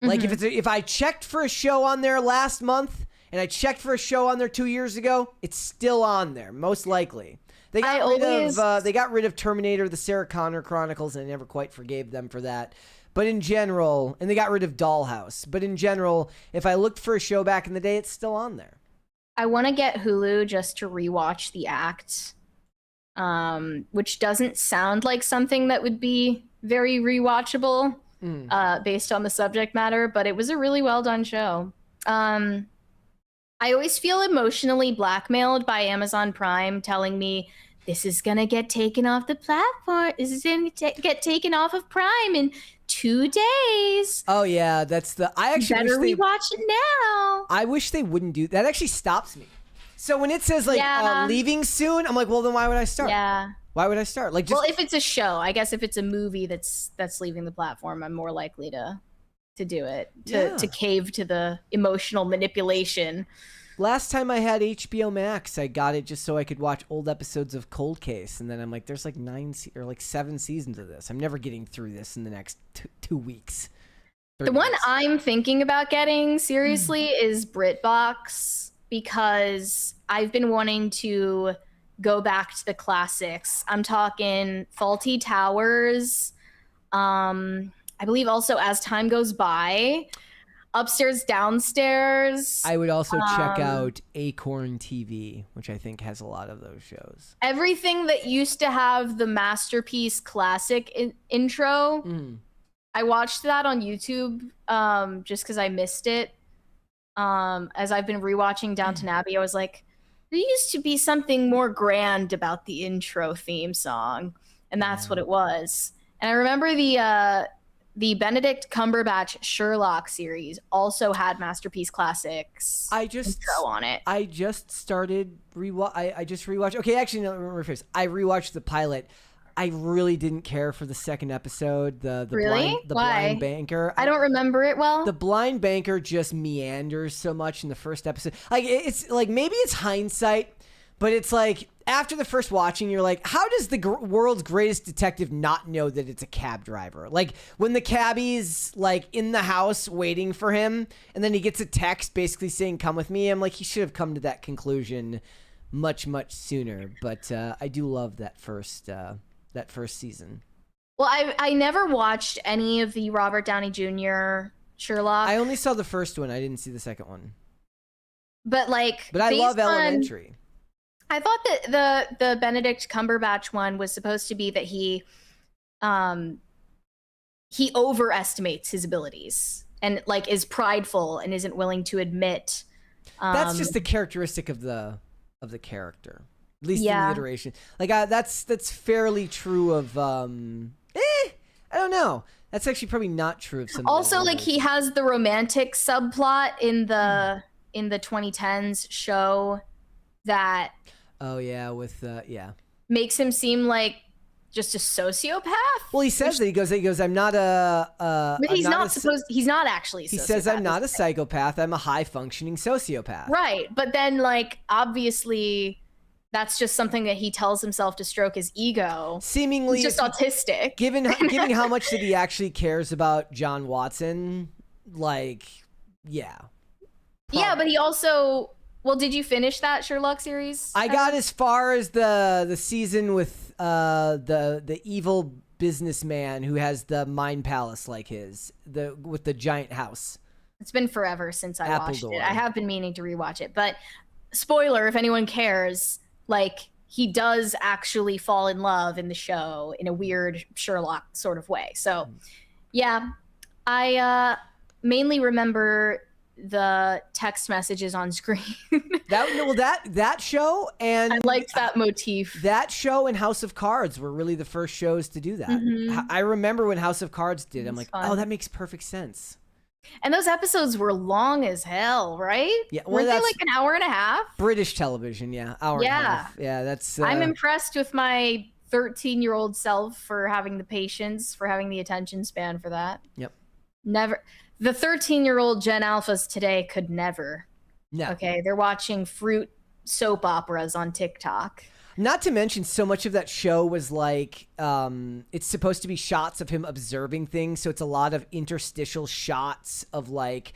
Like if I checked for a show on there last month and I checked for a show on there 2 years ago, it's still on there, most likely. They got rid of Terminator, the Sarah Connor Chronicles, and I never quite forgave them for that. But in general, and they got rid of Dollhouse. But in general, if I looked for a show back in the day, it's still on there. I want to get Hulu just to rewatch The Act, which doesn't sound like something that would be very rewatchable based on the subject matter, but it was a really well done show. I always feel emotionally blackmailed by Amazon Prime telling me this is going to get taken off the platform. This is going to get taken off of Prime in 2 days. Oh, yeah. I actually better rewatch it now. I wish they wouldn't do that. Actually stops me. So when it says leaving soon, I'm like, well, then why would I start? Yeah. Why would I start? Like, well, if it's a show, I guess if it's a movie that's leaving the platform, I'm more likely to do it, to cave to the emotional manipulation. Last time I had HBO Max, I got it just so I could watch old episodes of Cold Case, and then I'm like, there's like 7 seasons of this. I'm never getting through this in the next 2 weeks. The one I'm thinking about getting seriously is BritBox, because I've been wanting to go back to the classics. I'm talking Faulty Towers, I believe also As Time Goes By, Upstairs Downstairs. I would also check out Acorn TV, which I think has a lot of those shows. Everything that used to have the Masterpiece Classic intro. I watched that on YouTube just because I missed it. As I've been rewatching Downton Abbey, I was like, there used to be something more grand about the intro theme song, and that's what it was. And I remember the Benedict Cumberbatch Sherlock series also had Masterpiece Classics intro on it. I just started I just rewatched. Okay, actually, no, rephrase. I rewatched the pilot. I really didn't care for the second episode. The blind banker. I don't remember it well. The blind banker just meanders so much in the first episode. Like, it's like, maybe it's hindsight, but it's like after the first watching, you're like, how does the world's greatest detective not know that it's a cab driver? Like, when the cabbie's like in the house waiting for him, and then he gets a text basically saying, come with me. I'm like, he should have come to that conclusion much, much sooner. But I do love that first season. Well, I never watched any of the Robert Downey Jr. Sherlock. I only saw the first one. I didn't see the second one. But I love Elementary. I thought that the Benedict Cumberbatch one was supposed to be that he he overestimates his abilities and like is prideful and isn't willing to admit. That's just a characteristic of the character, at least in the iteration. Like that's fairly true of. I don't know. That's actually probably not true of some. Also, like he has the romantic subplot in the 2010s show that. Oh yeah, with makes him seem like just a sociopath. Well, he says that he goes. I'm not a. But he's not supposed. He's not actually. He says I'm not a psychopath. I'm a high functioning sociopath. Right, but then like obviously, that's just something that he tells himself to stroke his ego. Seemingly, he's just autistic. Given how much that he actually cares about John Watson, like, yeah. Probably. Yeah, but he also. Well, did you finish that Sherlock series? I got as far as the season with the evil businessman who has the mind palace like his, with the giant house. It's been forever since I watched Appledore. it. I have been meaning to rewatch it, but spoiler if anyone cares, like he does actually fall in love in the show in a weird Sherlock sort of way. So, yeah, I mainly remember the text messages on screen. that show, and I liked that motif. That show and House of Cards were really the first shows to do that. Mm-hmm. I remember when House of Cards did. I'm like, fun. oh, that makes perfect sense. And those episodes were long as hell, right? Yeah, well, weren't they like an hour and a half? British television, yeah, hour and a half. Yeah, that's. I'm impressed with my 13-year-old self for having the patience, for having the attention span for that. Yep. Never. The 13-year-old Gen Alphas today could never. No. Okay, they're watching fruit soap operas on TikTok. Not to mention, so much of that show was like, it's supposed to be shots of him observing things, so it's a lot of interstitial shots of like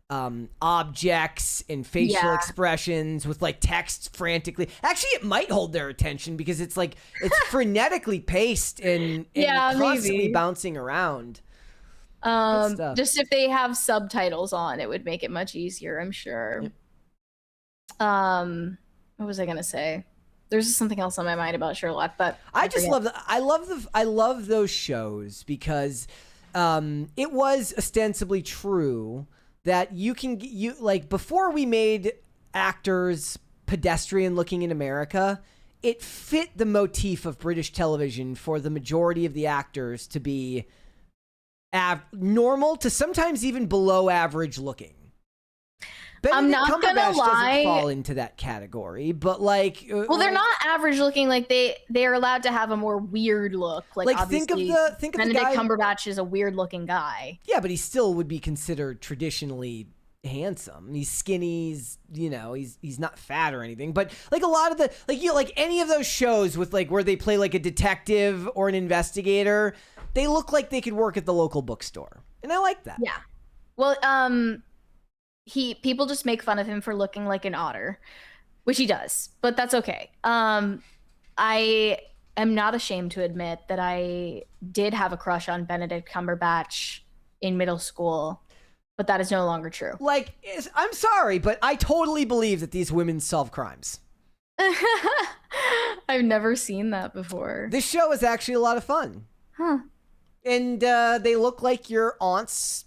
objects and facial expressions with like text frantically. Actually, it might hold their attention because it's like it's frenetically paced and constantly maybe bouncing around. Just if they have subtitles on, it would make it much easier, I'm sure. Yep. What was I gonna say? There's just something else on my mind about Sherlock, but I love those shows because it was ostensibly true that you like before we made actors pedestrian looking in America, it fit the motif of British television for the majority of the actors to be normal to sometimes even below average looking. I'm not gonna lie, doesn't fall into that category, but like, well, they're not average looking. Like they are allowed to have a more weird look. Like think of Benedict the guy. Cumberbatch is a weird looking guy. Yeah, but he still would be considered traditionally handsome. He's skinny. He's not fat or anything. But like a lot of the like any of those shows with like where they play like a detective or an investigator, they look like they could work at the local bookstore, and I like that. Yeah. Well, people just make fun of him for looking like an otter, which he does, but that's okay. I am not ashamed to admit that I did have a crush on Benedict Cumberbatch in middle school, but that is no longer true. Like, I'm sorry, but I totally believe that these women solve crimes. I've never seen that before. This show is actually a lot of fun. Huh. And they look like your aunt's,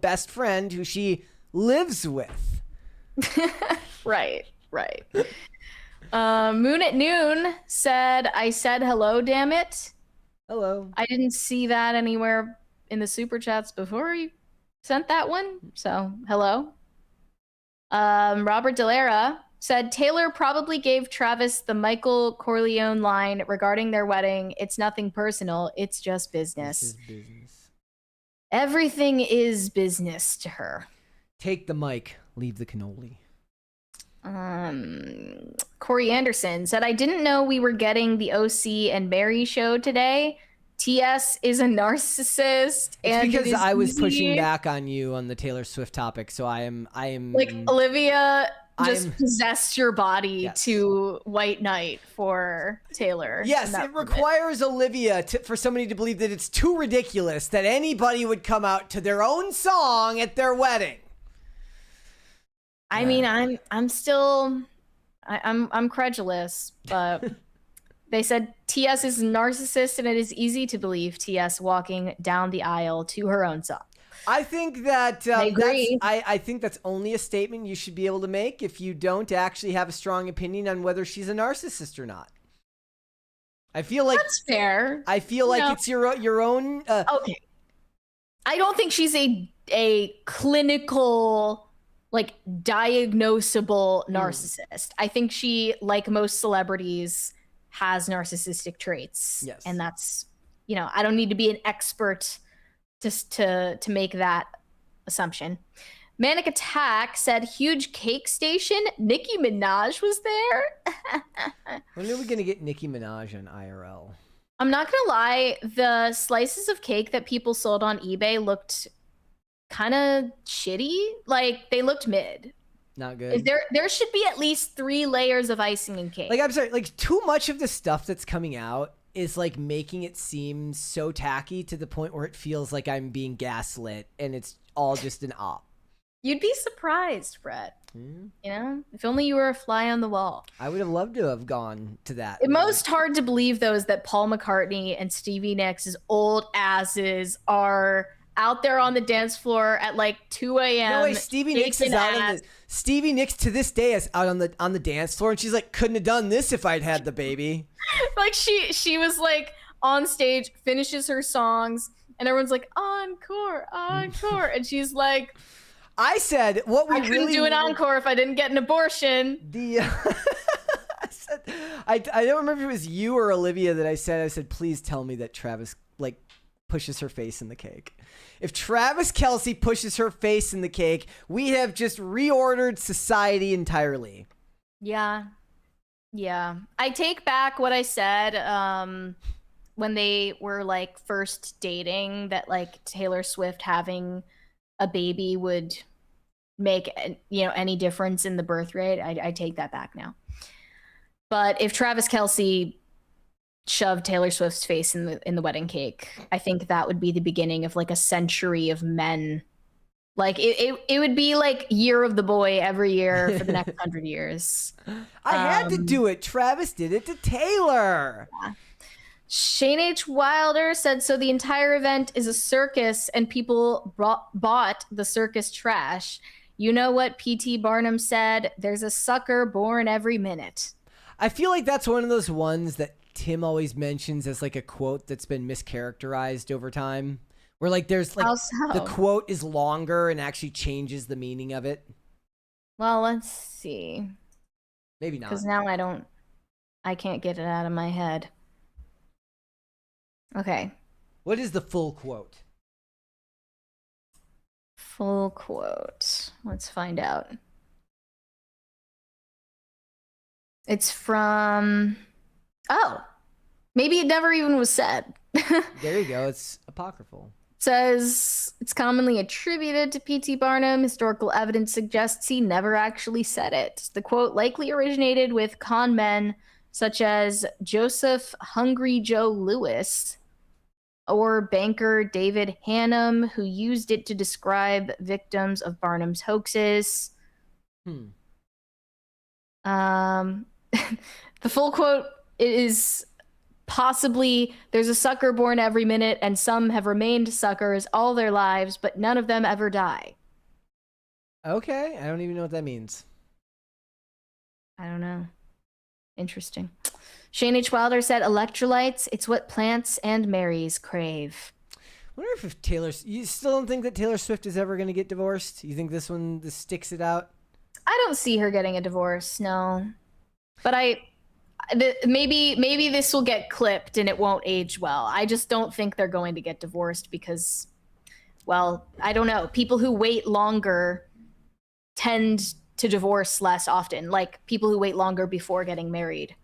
best friend who she lives with. Right. Moon at Noon said, I said hello, damn it. Hello. I didn't see that anywhere in the super chats before you sent that one, so hello. Robert Delara said Taylor probably gave Travis the Michael Corleone line regarding their wedding. It's nothing personal, it's just business. This is business. Everything is business to her. Take the mic, leave the cannoli. Corey Anderson said, I didn't know we were getting the OC and Mary show today. TS is a narcissist. It's because I was pushing back on you on the Taylor Swift topic, so I am like Olivia just possessed your body to White Knight for Taylor. Yes, it requires Olivia for somebody to believe that it's too ridiculous that anybody would come out to their own song at their wedding. I mean, I'm still I'm credulous, but they said TS is a narcissist, and it is easy to believe TS walking down the aisle to her own song. I think that I agree. I think that's only a statement you should be able to make if you don't actually have a strong opinion on whether she's a narcissist or not. I feel like That's fair. I feel like it's your own. Okay. I don't think she's a clinical, like, diagnosable narcissist. I think she, like most celebrities, has narcissistic traits. Yes. And that's, I don't need to be an expert just to make that assumption. Manic Attack said, huge cake station. Nicki Minaj was there. When are we gonna get Nicki Minaj on IRL? I'm not gonna lie, the slices of cake that people sold on eBay looked kind of shitty. Like, they looked mid. Not good. There should be at least 3 layers of icing in cake. Like, I'm sorry, like, too much of the stuff that's coming out is like making it seem so tacky to the point where it feels like I'm being gaslit and it's all just an op. You'd be surprised, Brett. If only you were a fly on the wall. I would have loved to have gone to that. The most hard to believe, though, is that Paul McCartney and Stevie Nicks' old asses are out there on the dance floor at like 2 a.m. No way, Stevie Nicks is out on the Stevie Nicks to this day is out on the dance floor, and she's like, couldn't have done this if I'd had the baby. Like she was like on stage, finishes her songs, and everyone's like, encore, encore, and she's like, I said what we I couldn't really do an encore if I didn't get an abortion. I don't remember if it was you or Olivia that I said, please tell me that Travis like pushes her face in the cake. If Travis Kelce pushes her face in the cake, we have just reordered society entirely. Yeah. I take back what I said when they were like first dating, that like Taylor Swift having a baby would make any difference in the birth rate. I take that back now. But if Travis Kelce shoved Taylor Swift's face in the wedding cake, I think that would be the beginning of like a century of men. Like it would be like Year of the Boy every year for the next 100 years. I had to do it. Travis did it to Taylor. Yeah. Shane H. Wilder said, so the entire event is a circus and people bought the circus trash. You know what P.T. Barnum said? There's a sucker born every minute. I feel like that's one of those ones that Tim always mentions as like a quote that's been mischaracterized over time. Where like there's like the quote is longer and actually changes the meaning of it. Well, let's see. Maybe not. Because now I can't get it out of my head. Okay. What is the full quote? Full quote. Let's find out. It's from... Oh. Maybe it never even was said. There you go. It's apocryphal. Says it's commonly attributed to P.T. Barnum. Historical evidence suggests he never actually said it. The quote likely originated with con men such as Joseph Hungry Joe Lewis or banker David Hannum, who used it to describe victims of Barnum's hoaxes. The full quote is possibly, there's a sucker born every minute, and some have remained suckers all their lives, but none of them ever die. Okay, I don't even know what that means. I don't know. Interesting. Shane H. Wilder said, electrolytes, it's what plants and Marys crave. I wonder if you still don't think that Taylor Swift is ever going to get divorced? You think this sticks it out? I don't see her getting a divorce, no. But maybe this will get clipped and it won't age well. I just don't think they're going to get divorced because, well, I don't know. People who wait longer tend to divorce less often, like people who wait longer before getting married.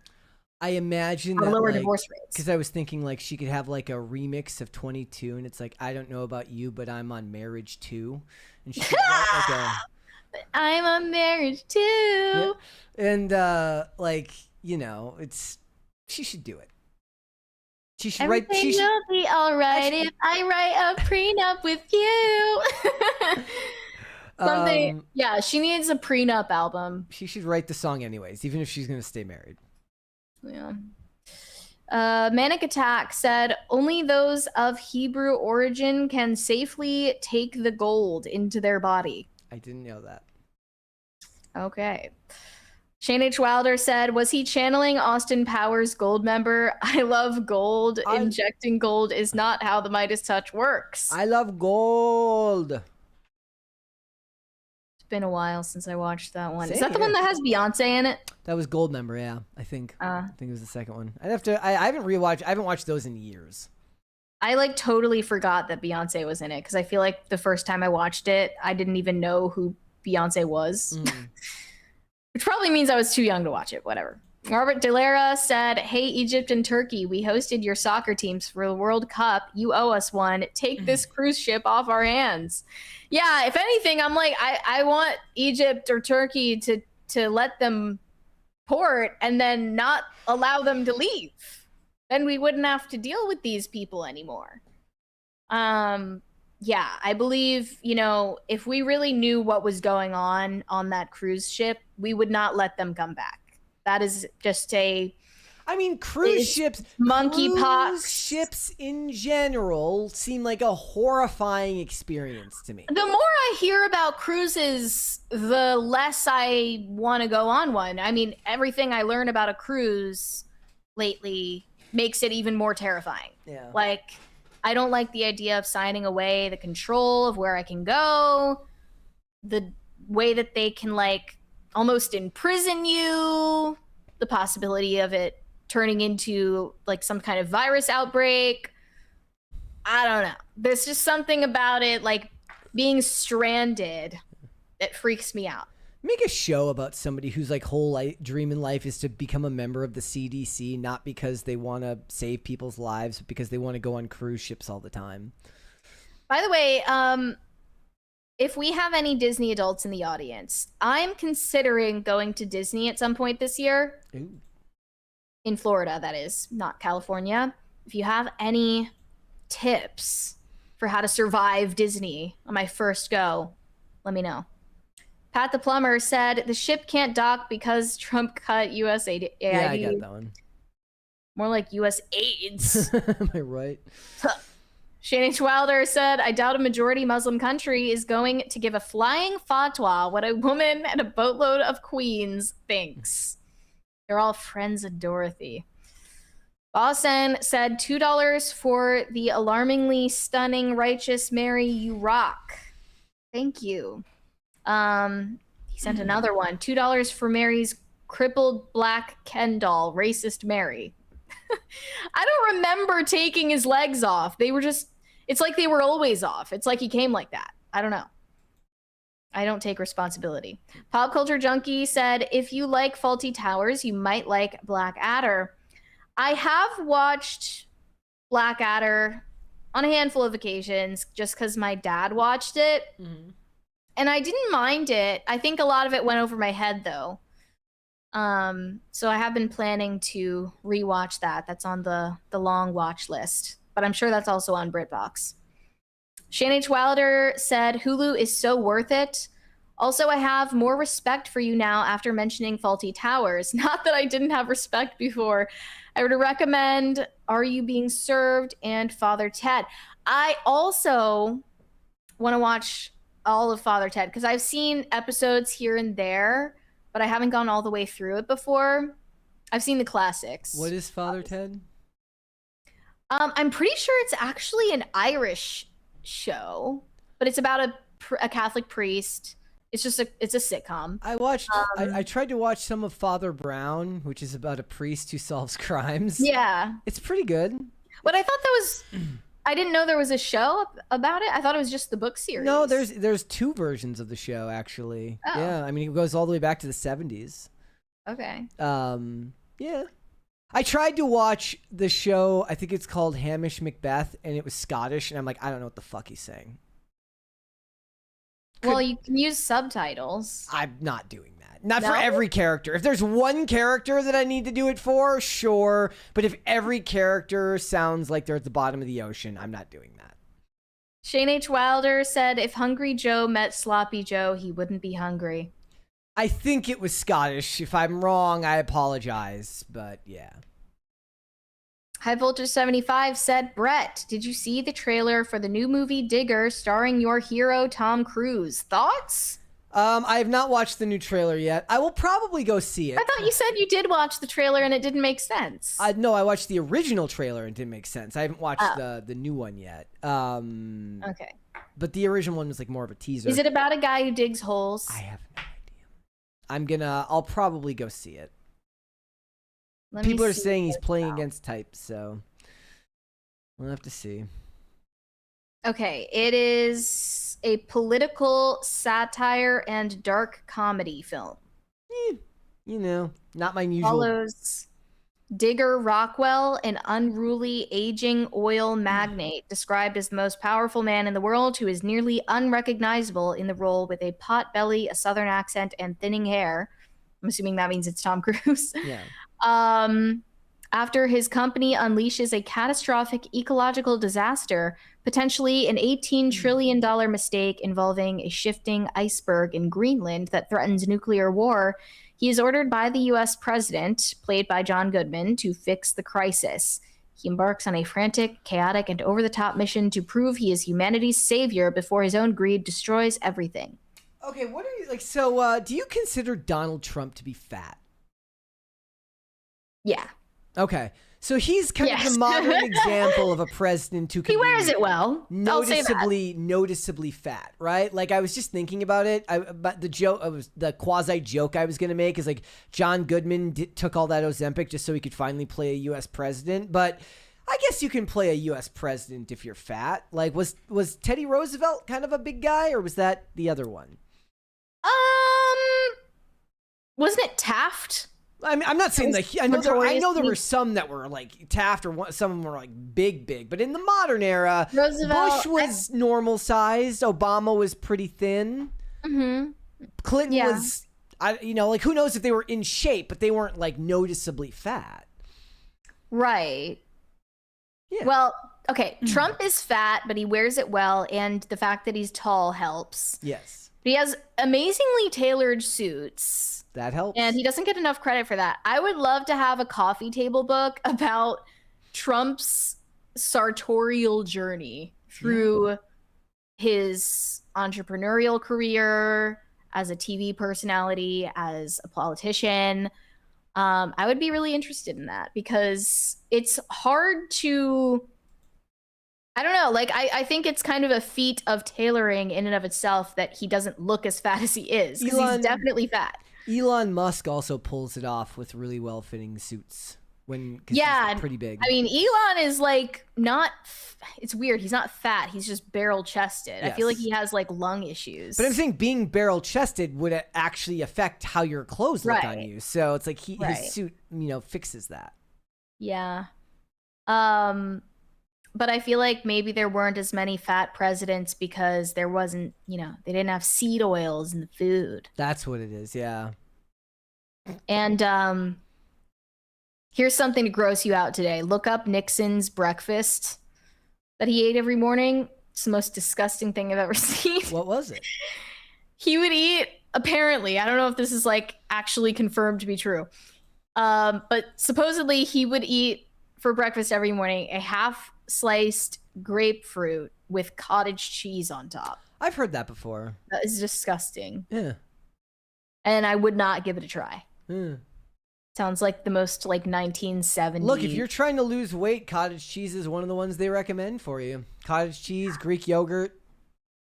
I imagine that lower divorce rates. Because I was thinking like she could have like a remix of 22 and it's like, I don't know about you, but I'm on Marriage 2. And she could write like I'm on Marriage 2. Yeah. And like, she should do it. She should write. Everything will be all right if I write a prenup with you. Something. Yeah, she needs a prenup album. She should write the song anyways, even if she's gonna stay married. Yeah. Manic Attack said, only those of Hebrew origin can safely take the gold into their body. I didn't know that. Okay. Shane H. Wilder said, was he channeling Austin Powers Gold member? I love gold. Injecting gold is not how the Midas touch works. I love gold. It's been a while since I watched that one. Is Same that the one here. that has Beyonce in it? That was Gold Member, yeah. I think it was the second one. I'd have to. I haven't rewatched. I haven't watched those in years. I like totally forgot that Beyonce was in it because I feel like the first time I watched it, I didn't even know who Beyonce was. Which probably means I was too young to watch it. Whatever. Robert Delera said, hey, Egypt and Turkey, we hosted your soccer teams for the World Cup. You owe us one. Take this cruise ship off our hands. Yeah, if anything, I'm like, I want Egypt or Turkey to let them port and then not allow them to leave. Then we wouldn't have to deal with these people anymore. Yeah, I believe, if we really knew what was going on that cruise ship, we would not let them come back. That is just cruise ships, monkeypox. Cruise ships in general seem like a horrifying experience to me. The more I hear about cruises, the less I want to go on one. I mean, everything I learn about a cruise lately makes it even more terrifying. Yeah. Like, I don't like the idea of signing away the control of where I can go, the way that they can almost imprison you, the possibility of it turning into some kind of virus outbreak. I don't know. There's just something about it, being stranded, that freaks me out. Make a show about somebody whose whole dream in life is to become a member of the CDC, not because they want to save people's lives, but because they want to go on cruise ships all the time. By the way, if we have any Disney adults in the audience, I'm considering going to Disney at some point this year. Ooh. In Florida, that is, not California. If you have any tips for how to survive Disney on my first go, let me know. Pat the Plumber said, the ship can't dock because Trump cut US AID. Yeah, I got that one. More like US AIDS. Am I right? Shane H. Wilder said, I doubt a majority Muslim country is going to give a flying fatwa what a woman and a boatload of queens thinks. They're all friends of Dorothy. Boston said, $2 for the alarmingly stunning Righteous Mary You Rock. Thank you. He sent another one. $2 for Mary's crippled black Ken doll, racist Mary. I don't remember taking his legs off. They were just, it's like they were always off. It's like he came like that. I don't know. I don't take responsibility. Pop Culture Junkie said, if you like Faulty Towers, you might like Blackadder. I have watched Blackadder on a handful of occasions just because my dad watched it. Mm-hmm. And I didn't mind it. I think a lot of it went over my head, though. So I have been planning to rewatch that. That's on the long watch list. But I'm sure that's also on BritBox. Shane H. Wilder said, Hulu is so worth it. Also, I have more respect for you now after mentioning Faulty Towers. Not that I didn't have respect before. I would recommend Are You Being Served and Father Ted. I also want to watch all of Father Ted because I've seen episodes here and there, but I haven't gone all the way through it before. I've seen the classics. What is Father Ted? I'm pretty sure it's actually an Irish show, but it's about a Catholic priest. It's a sitcom. I watched. I tried to watch some of Father Brown, which is about a priest who solves crimes. Yeah, it's pretty good. But I thought that was. I didn't know there was a show about it. I thought it was just the book series. No, there's two versions of the show actually. Oh. Yeah, I mean it goes all the way back to the 70s. Okay. Yeah. I tried to watch the show. I think it's called Hamish Macbeth, and it was Scottish, and I'm like, I don't know what the fuck he's saying. Well, you can use subtitles. I'm not doing that. Not for every character. If there's one character that I need to do it for, sure. But if every character sounds like they're at the bottom of the ocean, I'm not doing that. Shane H. Wilder said, if Hungry Joe met Sloppy Joe, he wouldn't be hungry. I think it was Scottish. If I'm wrong, I apologize. But yeah. High Voltage 75 said, Brett, did you see the trailer for the new movie Digger starring your hero Tom Cruise? Thoughts? I have not watched the new trailer yet. I will probably go see it. I thought you said you did watch the trailer and it didn't make sense. No, I watched the original trailer and it didn't make sense. I haven't watched the new one yet. Okay. But the original one was like more of a teaser. Is it about a guy who digs holes? I have no idea. I'll probably go see it. Let me People are see saying what he's it's playing about. against types, so we'll have to see. Okay, it is a political satire and dark comedy film. You know, not my usual. Follows Digger Rockwell, an unruly aging oil magnate, described as the most powerful man in the world, who is nearly unrecognizable in the role with a pot belly, a southern accent, and thinning hair. I'm assuming that means it's Tom Cruise. Yeah. After his company unleashes a catastrophic ecological disaster, potentially an $18 trillion mistake involving a shifting iceberg in Greenland that threatens nuclear war, he is ordered by the U.S. president, played by John Goodman, to fix the crisis. He embarks on a frantic, chaotic, and over-the-top mission to prove he is humanity's savior before his own greed destroys everything. Okay, what are you like? So, do you consider Donald Trump to be fat? Yeah. Okay, so he's kind of Yes. the modern example of a president who can He wears be it well. I'll say that. noticeably fat, right? Like I was just thinking about it. But the joke, the quasi joke I was gonna make is like John Goodman took all that Ozempic just so he could finally play a U.S. president. But I guess you can play a U.S. president if you're fat. Like was Teddy Roosevelt kind of a big guy, or was that the other one? Wasn't it Taft? I mean, I'm not saying like I know there notoriously- were some that were like Taft, or some of them were like big. But in the modern era, Roosevelt- Bush was normal sized. Obama was pretty thin. Mm-hmm. Clinton Yeah. was, like who knows if they were in shape, but they weren't like noticeably fat. Right. Yeah. Well, okay, Trump is fat, but he wears it well, and the fact that he's tall helps. Yes, But he has amazingly tailored suits, that helps. and he doesn't get enough credit for that. I would love to have a coffee table book about Trump's sartorial journey through his entrepreneurial career, as a TV personality, as a politician. I would be really interested in that because it's hard to, I don't know, like I think it's kind of a feat of tailoring in and of itself that he doesn't look as fat as he is, because he's definitely fat. Elon Musk also pulls it off with really well fitting suits cause Yeah, he's pretty big. I mean, Elon is like not, it's weird. He's not fat. He's just barrel chested. I feel like Yes. he has like lung issues. But I'm saying being barrel chested would actually affect how your clothes look on Right. you. So it's like Right. his suit, fixes that. Yeah. But I feel like maybe there weren't as many fat presidents because there wasn't, they didn't have seed oils in the food. That's what it is. Yeah. And here's something to gross you out today. Look up Nixon's breakfast that he ate every morning. It's the most disgusting thing I've ever seen. What was it? He would eat, apparently, I don't know if this is like actually confirmed to be true, but supposedly he would eat for breakfast every morning a half sliced grapefruit with cottage cheese on top. I've heard that before. That is disgusting. Yeah. And I would not give it a try. Yeah. Sounds like the most like 1970s. Look, if you're trying to lose weight, cottage cheese is one of the ones they recommend for you. Cottage cheese, Greek yogurt.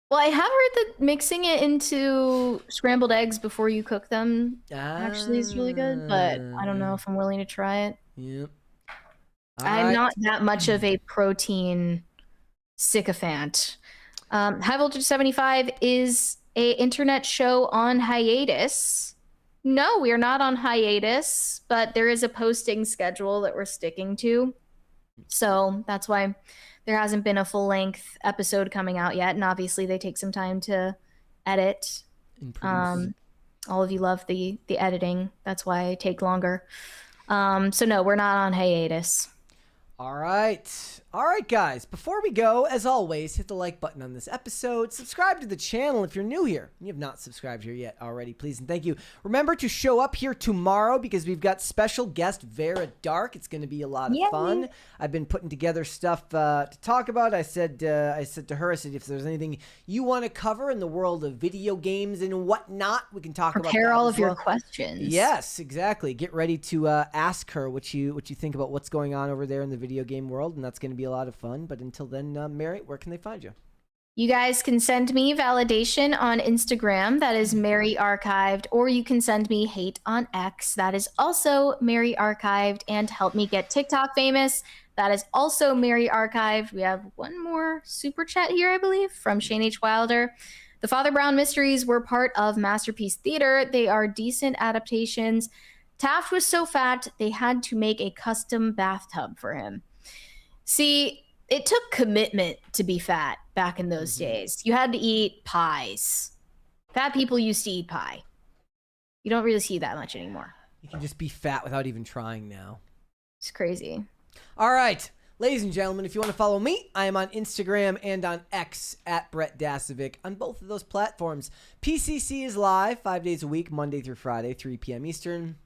Well, I have heard that mixing it into scrambled eggs before you cook them actually is really good, but I don't know if I'm willing to try it. Yep. I'm not that much of a protein sycophant. High Voltage 75 is a internet show on hiatus. No, we are not on hiatus, but there is a posting schedule that we're sticking to. So that's why there hasn't been a full-length episode coming out yet, and obviously they take some time to edit. All of you love the editing. That's why I take longer. So no, we're not on hiatus. All right. All right, guys, before we go, as always, hit the like button on this episode. Subscribe to the channel if you're new here. You have not subscribed here yet already, please and thank you. Remember to show up here tomorrow because we've got special guest Vera Dark. It's going to be a lot of fun. I've been putting together stuff to talk about. I said to her, I said, if there's anything you want to cover in the world of video games and whatnot, we can talk about that. Prepare all of your questions. Yes, exactly. Get ready to ask her what you think about what's going on over there in the video game world, and that's going to be a lot of fun. But until then, Mary, where can they find you? You guys can send me validation on Instagram. That is Mary Archived. Or you can send me hate on X. That is also Mary Archived. And help me get TikTok famous. That is also Mary Archived. We have one more super chat here, I believe, from Shane H. Wilder. The Father Brown Mysteries were part of Masterpiece Theater. They are decent adaptations. Taft was so fat, they had to make a custom bathtub for him. See, it took commitment to be fat back in those days. You had to eat pies. Fat people used to eat pie. You don't really see that much anymore. You can just be fat without even trying now. It's crazy. All right. Ladies and gentlemen, if you want to follow me, I am on Instagram and on X at Brett Dasovic on both of those platforms. PCC is live 5 days a week, Monday through Friday, 3 p.m. Eastern.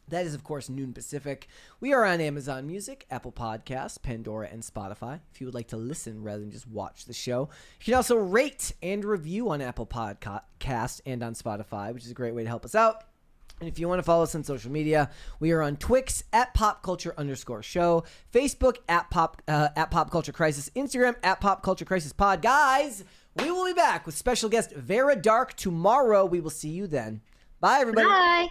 That is, of course, noon Pacific. We are on Amazon Music, Apple Podcasts, Pandora, and Spotify. If you would like to listen rather than just watch the show, you can also rate and review on Apple Podcasts and on Spotify, which is a great way to help us out. And if you want to follow us on social media, we are on Twix at popculture_show, Facebook at Pop Culture Crisis, Instagram at Pop Culture Crisis Pod. Guys, we will be back with special guest Vera Dark tomorrow. We will see you then. Bye, everybody. Bye.